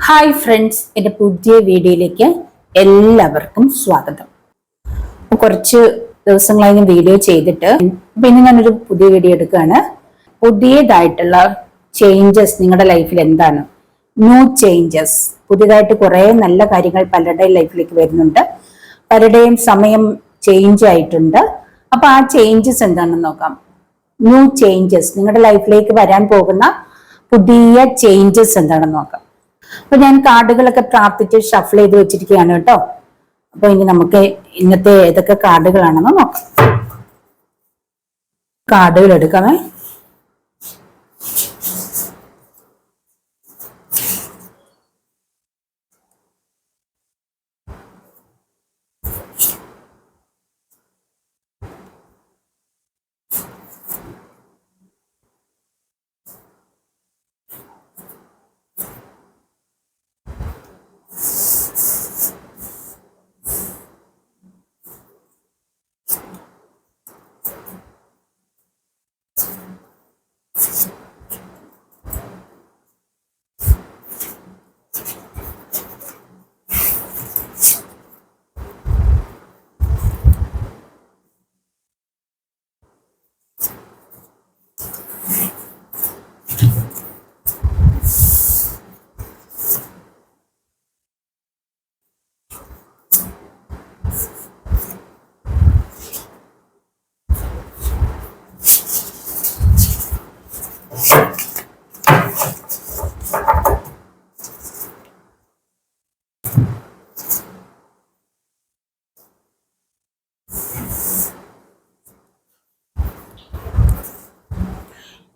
Hi friends, എൻ്റെ പുതിയ വീഡിയോയിലേക്ക് എല്ലാവർക്കും സ്വാഗതം. കുറച്ച് ദിവസങ്ങളായി ഞാൻ വീഡിയോ ചെയ്തിട്ട് പിന്നെ ഞാനൊരു പുതിയ വീഡിയോ എടുക്കുകയാണ്. പുതിയതായിട്ടുള്ള ചേഞ്ചസ് നിങ്ങളുടെ ലൈഫിൽ എന്താണ്? New changes. പുതിയതായിട്ട് കുറെ നല്ല കാര്യങ്ങൾ പലരുടെയും ലൈഫിലേക്ക് വരുന്നുണ്ട്. പലരുടെയും സമയം ചേഞ്ച് ആയിട്ടുണ്ട്. അപ്പൊ ആ ചേഞ്ചസ് എന്താണെന്ന് നോക്കാം. ന്യൂ ചേഞ്ചസ്, നിങ്ങളുടെ ലൈഫിലേക്ക് വരാൻ പോകുന്ന പുതിയ ചേഞ്ചസ് എന്താണെന്ന് നോക്കാം. അപ്പൊ ഞാൻ കാർഡുകളൊക്കെ പ്രാർത്ഥിച്ച് ഷഫിൾ ചെയ്ത് വെച്ചിരിക്കുകയാണ് കേട്ടോ. അപ്പൊ ഇനി നമുക്ക് ഇന്നത്തെ ഏതൊക്കെ കാർഡുകളാണെന്ന് നോക്കാം. കാർഡുകൾ എടുക്കാമേ.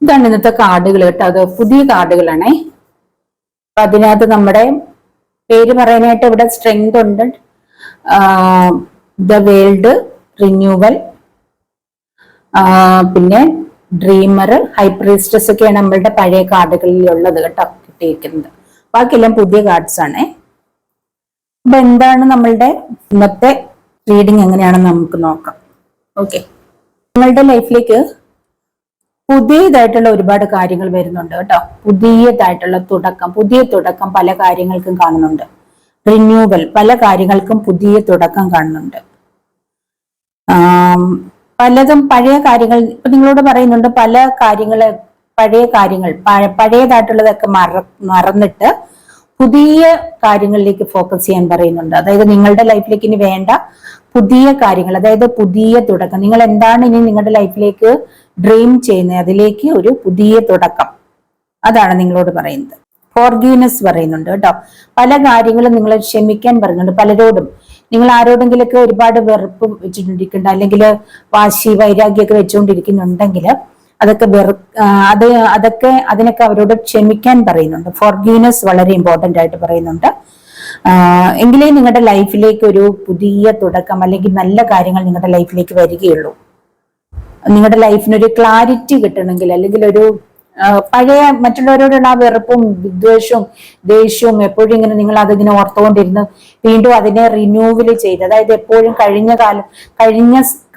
ഇതാണ് ഇന്നത്തെ കാർഡുകൾ കേട്ടോ. അത് പുതിയ കാർഡുകളാണേ. അപ്പൊ അതിനകത്ത് നമ്മുടെ പേര് പറയാനായിട്ട് ഇവിടെ സ്ട്രെങ്ത് ഉണ്ട്, ദ വേൾഡ്, റിന്യൂവൽ, പിന്നെ ഡ്രീമർ, ഹൈപ്രീസ്റ്റസ് ഒക്കെയാണ് നമ്മളുടെ പഴയ കാർഡുകളിൽ ഉള്ളത് കേട്ടോ, കിട്ടിയിരിക്കുന്നത്. ബാക്കിയെല്ലാം പുതിയ കാർഡ്സ് ആണേ. അപ്പൊ എന്താണ് നമ്മളുടെ ഇന്നത്തെ റീഡിങ് എങ്ങനെയാണെന്ന് നമുക്ക് നോക്കാം. ഓക്കെ, നമ്മളുടെ ലൈഫിലേക്ക് പുതിയതായിട്ടുള്ള ഒരുപാട് കാര്യങ്ങൾ വരുന്നുണ്ട് കേട്ടോ. പുതിയതായിട്ടുള്ള പുതിയ തുടക്കം പല കാര്യങ്ങൾക്കും കാണുന്നുണ്ട്. റിന്യൂവൽ, പല കാര്യങ്ങൾക്കും പുതിയ തുടക്കം കാണുന്നുണ്ട്. പലതും പഴയ കാര്യങ്ങൾ ഇപ്പൊ നിങ്ങളോട് പറയുന്നുണ്ട്. പല പഴയതായിട്ടുള്ളതൊക്കെ മറന്നിട്ട് പുതിയ കാര്യങ്ങളിലേക്ക് ഫോക്കസ് ചെയ്യാൻ പറയുന്നുണ്ട്. അതായത് നിങ്ങളുടെ ലൈഫിലേക്ക് ഇനി വേണ്ട പുതിയ കാര്യങ്ങൾ, അതായത് പുതിയ തുടക്കം. നിങ്ങൾ എന്താണ് ഇനി നിങ്ങളുടെ ലൈഫിലേക്ക് ഡ്രീം ചെയ്യുന്നത്, അതിലേക്ക് ഒരു പുതിയ തുടക്കം, അതാണ് നിങ്ങളോട് പറയുന്നത്. ഫോർഗീവ്നെസ് പറയുന്നുണ്ട് കേട്ടോ. പല കാര്യങ്ങളും നിങ്ങൾ ക്ഷമിക്കാൻ പറയുന്നുണ്ട്. പലരോടും നിങ്ങൾ ആരോടെങ്കിലൊക്കെ ഒരുപാട് വെറുപ്പ് വെച്ചിട്ടുണ്ടിരിക്കുന്നുണ്ട്, അല്ലെങ്കിൽ വാശി വൈരാഗ്യമൊക്കെ വെച്ചുകൊണ്ടിരിക്കുന്നുണ്ടെങ്കിൽ അതിനൊക്കെ അവരോട് ക്ഷമിക്കാൻ പറയുന്നുണ്ട്. ഫോർഗീവ്നെസ് വളരെ ഇമ്പോർട്ടന്റ് ആയിട്ട് പറയുന്നുണ്ട്. എങ്കിലേ നിങ്ങളുടെ ലൈഫിലേക്ക് ഒരു പുതിയ തുടക്കം അല്ലെങ്കിൽ നല്ല കാര്യങ്ങൾ നിങ്ങളുടെ ലൈഫിലേക്ക് വരികയുള്ളൂ. നിങ്ങളുടെ ലൈഫിനൊരു ക്ലാരിറ്റി കിട്ടണമെങ്കിൽ, അല്ലെങ്കിൽ ഒരു പഴയ മറ്റുള്ളവരോടുള്ള ആ വെറുപ്പും വിദ്വേഷവും ദേഷ്യവും എപ്പോഴും ഇങ്ങനെ നിങ്ങൾ അതിങ്ങനെ ഓർത്തുകൊണ്ടിരുന്ന് വീണ്ടും അതിനെ റിന്യൂവൽ ചെയ്ത്, അതായത് എപ്പോഴും കഴിഞ്ഞ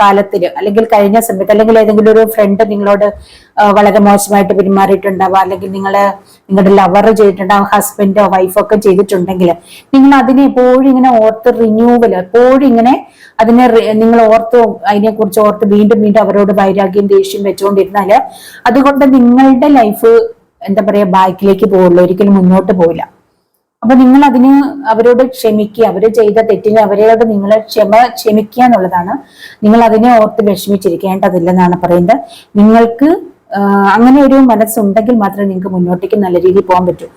കാലത്തിൽ അല്ലെങ്കിൽ കഴിഞ്ഞ സമയത്ത്, അല്ലെങ്കിൽ ഏതെങ്കിലും ഒരു ഫ്രണ്ട് നിങ്ങളോട് വളരെ മോശമായിട്ട് പെരുമാറിയിട്ടുണ്ടാവുക, അല്ലെങ്കിൽ നിങ്ങളുടെ ലവർ ചെയ്തിട്ടുണ്ടാവും, ഹസ്ബൻഡോ വൈഫോ ഒക്കെ ചെയ്തിട്ടുണ്ടെങ്കിൽ നിങ്ങൾ അതിനെ എപ്പോഴും ഇങ്ങനെ ഓർത്ത് റിന്യൂവൽ, എപ്പോഴും ഇങ്ങനെ നിങ്ങൾ അതിനെക്കുറിച്ച് ഓർത്ത് വീണ്ടും വീണ്ടും അവരോട് വൈരാഗ്യം ദേഷ്യം വെച്ചുകൊണ്ടിരുന്നാല് അതുകൊണ്ട് നിങ്ങളുടെ ലൈഫ് എന്താ പറയാ ബാക്കിലേക്ക് പോവുള്ളൂ, ഒരിക്കലും മുന്നോട്ട് പോവില്ല. അപ്പൊ നിങ്ങൾ അവരോട് ക്ഷമിക്കുക. അവര് ചെയ്ത തെറ്റിന് അവരോട് നിങ്ങൾ ക്ഷമിക്കുക എന്നുള്ളതാണ്. നിങ്ങൾ അതിനെ ഓർത്ത് വിഷമിച്ചിരിക്കേണ്ടതില്ലെന്നാണ് പറയുന്നത്. നിങ്ങൾക്ക് അങ്ങനെ ഒരു മനസ്സുണ്ടെങ്കിൽ മാത്രമേ നിങ്ങൾക്ക് മുന്നോട്ടേക്ക് നല്ല രീതിയിൽ പോകാൻ പറ്റൂ.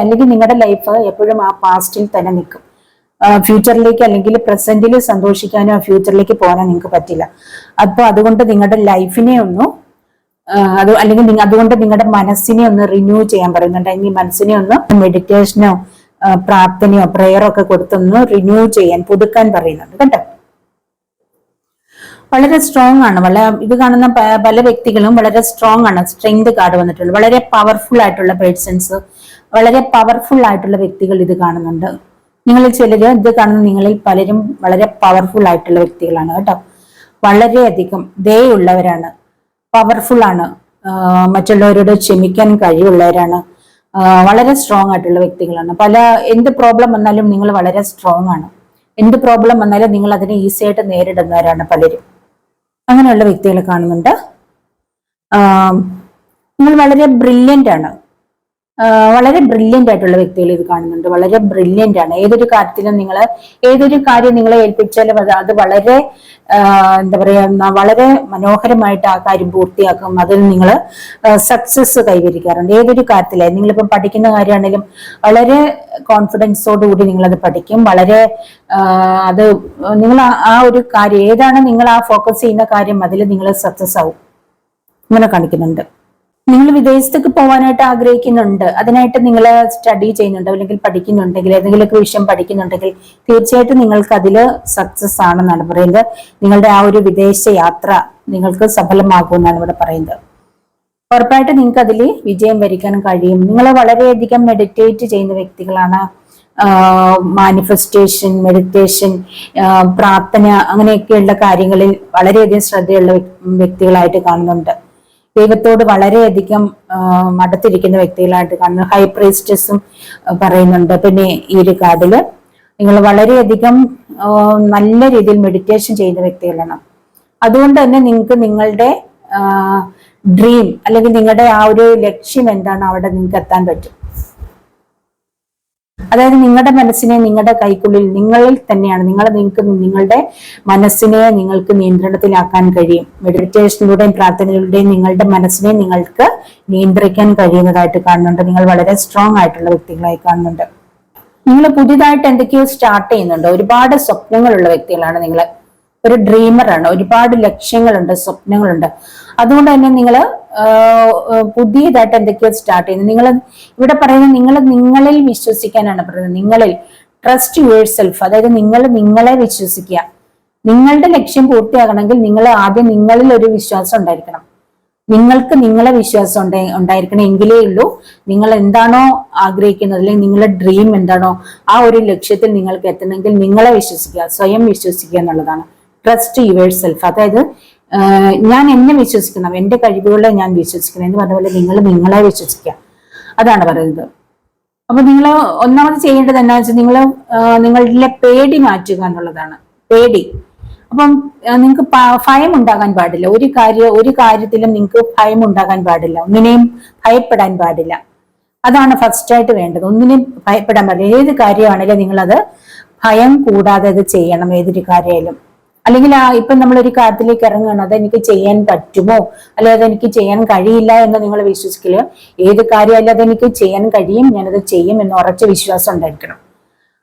അല്ലെങ്കിൽ നിങ്ങളുടെ ലൈഫ് എപ്പോഴും ആ പാസ്റ്റിൽ തന്നെ നിൽക്കും. ഫ്യൂച്ചറിലേക്ക് അല്ലെങ്കിൽ പ്രസന്റിൽ സന്തോഷിക്കാനോ ഫ്യൂച്ചറിലേക്ക് പോകാനോ നിങ്ങൾക്ക് പറ്റില്ല. അപ്പൊ അതുകൊണ്ട് നിങ്ങളുടെ ലൈഫിനെ അതുകൊണ്ട് നിങ്ങളുടെ മനസ്സിനെ ഒന്ന് റിന്യൂ ചെയ്യാൻ പറയുന്നുണ്ട്. അല്ലെങ്കിൽ മനസ്സിനെ ഒന്ന് മെഡിറ്റേഷനോ പ്രാർത്ഥനയോ പ്രെയറോ ഒക്കെ കൊടുത്തൊന്ന് റിന്യൂ ചെയ്യാൻ, പുതുക്കാൻ പറയുന്നുണ്ട് കേട്ടോ. വളരെ സ്ട്രോങ് ആണ്. ഇത് കാണുന്ന പല വ്യക്തികളും വളരെ സ്ട്രോങ് ആണ്. സ്ട്രെങ്ത് കാർഡ് വന്നിട്ടുണ്ട്. വളരെ പവർഫുൾ ആയിട്ടുള്ള പേഴ്സൺസ്, വളരെ പവർഫുൾ ആയിട്ടുള്ള വ്യക്തികൾ ഇത് കാണുന്നുണ്ട്. നിങ്ങളിൽ ചിലര് ഇത് കാണുന്ന നിങ്ങളിൽ പലരും വളരെ പവർഫുൾ ആയിട്ടുള്ള വ്യക്തികളാണ് കേട്ടോ. വളരെയധികം ദയുള്ളവരാണ്, പവർഫുൾ ആണ്, മറ്റുള്ളവരോട് ക്ഷമിക്കാൻ കഴിവുള്ളവരാണ്, വളരെ സ്ട്രോങ് ആയിട്ടുള്ള വ്യക്തികളാണ്. എന്ത് പ്രോബ്ലം വന്നാലും നിങ്ങൾ വളരെ സ്ട്രോങ് ആണ്. എന്ത് പ്രോബ്ലം വന്നാലും നിങ്ങൾ അതിനെ ഈസി ആയിട്ട് നേരിടുന്നവരാണ് പലരും. അങ്ങനെയുള്ള വ്യക്തികളെ കാണുന്നുണ്ട്. നിങ്ങൾ വളരെ ബ്രില്യൻ്റ് ആണ്. വളരെ ബ്രില്യൻ്റ് ആയിട്ടുള്ള വ്യക്തികൾ ഇത് കാണുന്നുണ്ട്. വളരെ ബ്രില്യൻ്റ് ആണ്. ഏതൊരു കാര്യം നിങ്ങളെ ഏൽപ്പിച്ചാലും അത് വളരെ എന്താ പറയാ, വളരെ മനോഹരമായിട്ട് ആ കാര്യം പൂർത്തിയാക്കും. അതിൽ നിങ്ങൾ സക്സസ് കൈവരിക്കാറുണ്ട്. ഏതൊരു കാര്യത്തിലായി നിങ്ങളിപ്പം പഠിക്കുന്ന കാര്യമാണെങ്കിലും വളരെ കോൺഫിഡൻസോടുകൂടി നിങ്ങളത് പഠിക്കും. വളരെ അത് നിങ്ങൾ ആ ഒരു കാര്യം ഏതാണ് നിങ്ങൾ ആ ഫോക്കസ് ചെയ്യുന്ന കാര്യം അതിൽ നിങ്ങൾ സക്സസ് ആവും. ഇങ്ങനെ കാണിക്കുന്നുണ്ട്. നിങ്ങൾ വിദേശത്തേക്ക് പോകാനായിട്ട് ആഗ്രഹിക്കുന്നുണ്ട്, അതിനായിട്ട് നിങ്ങൾ സ്റ്റഡി ചെയ്യുന്നുണ്ട് അല്ലെങ്കിൽ പഠിക്കുന്നുണ്ടെങ്കിൽ ഏതെങ്കിലുമൊക്കെ വിഷയം പഠിക്കുന്നുണ്ടെങ്കിൽ തീർച്ചയായിട്ടും നിങ്ങൾക്ക് അതിൽ സക്സസ് ആണെന്നാണ് പറയുന്നത്. നിങ്ങളുടെ ആ ഒരു വിദേശ യാത്ര നിങ്ങൾക്ക് സഫലമാകുമെന്നാണ് ഇവിടെ പറയുന്നത്. ഉറപ്പായിട്ട് നിങ്ങൾക്ക് അതിൽ വിജയം വരിക്കാൻ കഴിയും. നിങ്ങൾ വളരെയധികം മെഡിറ്റേറ്റ് ചെയ്യുന്ന വ്യക്തികളാണ്. മാനിഫെസ്റ്റേഷൻ, മെഡിറ്റേഷൻ, പ്രാർത്ഥന അങ്ങനെയൊക്കെയുള്ള കാര്യങ്ങളിൽ വളരെയധികം ശ്രദ്ധയുള്ള വ്യക്തികളായിട്ട് കാണുന്നുണ്ട്. ദൈവത്തോട് വളരെയധികം അടുത്തിരിക്കുന്ന വ്യക്തികളായിട്ട് കാണുന്നു. ഹൈ പ്രീസ്റ്റസും പറയുന്നുണ്ട്. പിന്നെ ഈ ഒരു കാർഡില് നിങ്ങൾ വളരെയധികം നല്ല രീതിയിൽ മെഡിറ്റേഷൻ ചെയ്യുന്ന വ്യക്തികളാണ്. അതുകൊണ്ട് തന്നെ നിങ്ങൾക്ക് നിങ്ങളുടെ ഡ്രീം അല്ലെങ്കിൽ നിങ്ങളുടെ ആ ഒരു ലക്ഷ്യം എന്താണ് അവിടെ നിങ്ങൾക്ക് എത്താൻ പറ്റും. അതായത് നിങ്ങളുടെ മനസ്സിനെ നിങ്ങളുടെ കൈക്കുള്ളിൽ നിങ്ങളിൽ തന്നെയാണ്. നിങ്ങൾക്ക് നിങ്ങളുടെ മനസ്സിനെ നിങ്ങൾക്ക് നിയന്ത്രണത്തിലാക്കാൻ കഴിയും. മെഡിറ്റേഷനിലൂടെയും പ്രാർത്ഥനയിലൂടെയും നിങ്ങളുടെ മനസ്സിനെ നിങ്ങൾക്ക് നിയന്ത്രിക്കാൻ കഴിയുന്നതായിട്ട് കാണുന്നുണ്ട്. നിങ്ങൾ വളരെ സ്ട്രോങ് ആയിട്ടുള്ള വ്യക്തികളായി കാണുന്നുണ്ട്. നിങ്ങൾ പുതിയതായിട്ട് എന്തൊക്കെയോ സ്റ്റാർട്ട് ചെയ്യുന്നുണ്ട്. ഒരുപാട് സ്വപ്നങ്ങളുള്ള വ്യക്തികളാണ് നിങ്ങൾ. ഒരു ഡ്രീമറാണ്. ഒരുപാട് ലക്ഷ്യങ്ങളുണ്ട്, സ്വപ്നങ്ങളുണ്ട്. അതുകൊണ്ട് തന്നെ നിങ്ങൾ പുതിയതായിട്ട് എന്തൊക്കെയോ സ്റ്റാർട്ട് ചെയ്യുന്നത്. നിങ്ങൾ ഇവിടെ പറയുന്നത് നിങ്ങളിൽ വിശ്വസിക്കാനാണ് പറയുന്നത്. നിങ്ങളിൽ ട്രസ്റ്റ് യുവർ സെൽഫ്. അതായത് നിങ്ങളെ വിശ്വസിക്കുക. നിങ്ങളുടെ ലക്ഷ്യം പൂർത്തിയാകണമെങ്കിൽ നിങ്ങൾ ആദ്യം നിങ്ങളിൽ ഒരു വിശ്വാസം ഉണ്ടായിരിക്കണം. നിങ്ങൾക്ക് നിങ്ങളെ വിശ്വാസം ഉണ്ടായിരിക്കണം. എങ്കിലേ ഉള്ളൂ നിങ്ങൾ എന്താണോ ആഗ്രഹിക്കുന്നത് അല്ലെങ്കിൽ നിങ്ങളുടെ ഡ്രീം എന്താണോ ആ ഒരു ലക്ഷ്യത്തിൽ നിങ്ങൾക്ക് എത്തണമെങ്കിൽ നിങ്ങളെ വിശ്വസിക്കുക, സ്വയം വിശ്വസിക്കുക എന്നുള്ളതാണ്. Trust your self. അതായത് ഞാൻ എന്നെ വിശ്വസിക്കണം, എന്റെ കഴിവുകളെ ഞാൻ വിശ്വസിക്കണം എന്ന് പറഞ്ഞ പോലെ നിങ്ങൾ നിങ്ങളെ വിശ്വസിക്കുക. അതാണ് പറയുന്നത്. അപ്പൊ നിങ്ങൾ ഒന്നാമത് ചെയ്യേണ്ടത് എന്താണെന്ന് വെച്ചാൽ നിങ്ങളുടെ പേടി മാറ്റുക എന്നുള്ളതാണ്. പേടി. അപ്പം നിങ്ങൾക്ക് ഭയം ഉണ്ടാകാൻ പാടില്ല. ഒരു കാര്യത്തിലും നിങ്ങൾക്ക് ഭയം ഉണ്ടാകാൻ പാടില്ല. ഒന്നിനെയും ഭയപ്പെടാൻ പാടില്ല. അതാണ് ഫസ്റ്റ് ആയിട്ട് വേണ്ടത്. ഒന്നിനെയും ഭയപ്പെടാൻ പാടില്ല. ഏത് കാര്യമാണെങ്കിലും നിങ്ങളത് ഭയം കൂടാതെ അത് ചെയ്യണം. ഏതൊരു കാര്യമായാലും. അല്ലെങ്കിൽ ഇപ്പൊ നമ്മളൊരു കാര്യത്തിലേക്ക് ഇറങ്ങുകയാണ്, അതെനിക്ക് ചെയ്യാൻ പറ്റുമോ അല്ലെങ്കിൽ അതെനിക്ക് ചെയ്യാൻ കഴിയില്ല എന്ന് നിങ്ങൾ വിശ്വസിക്കില്ല. ഏത് കാര്യമല്ല അതെനിക്ക് ചെയ്യാൻ കഴിയും, ഞാനത് ചെയ്യും എന്ന് ഉറച്ച വിശ്വാസം ഉണ്ടായിരിക്കണം.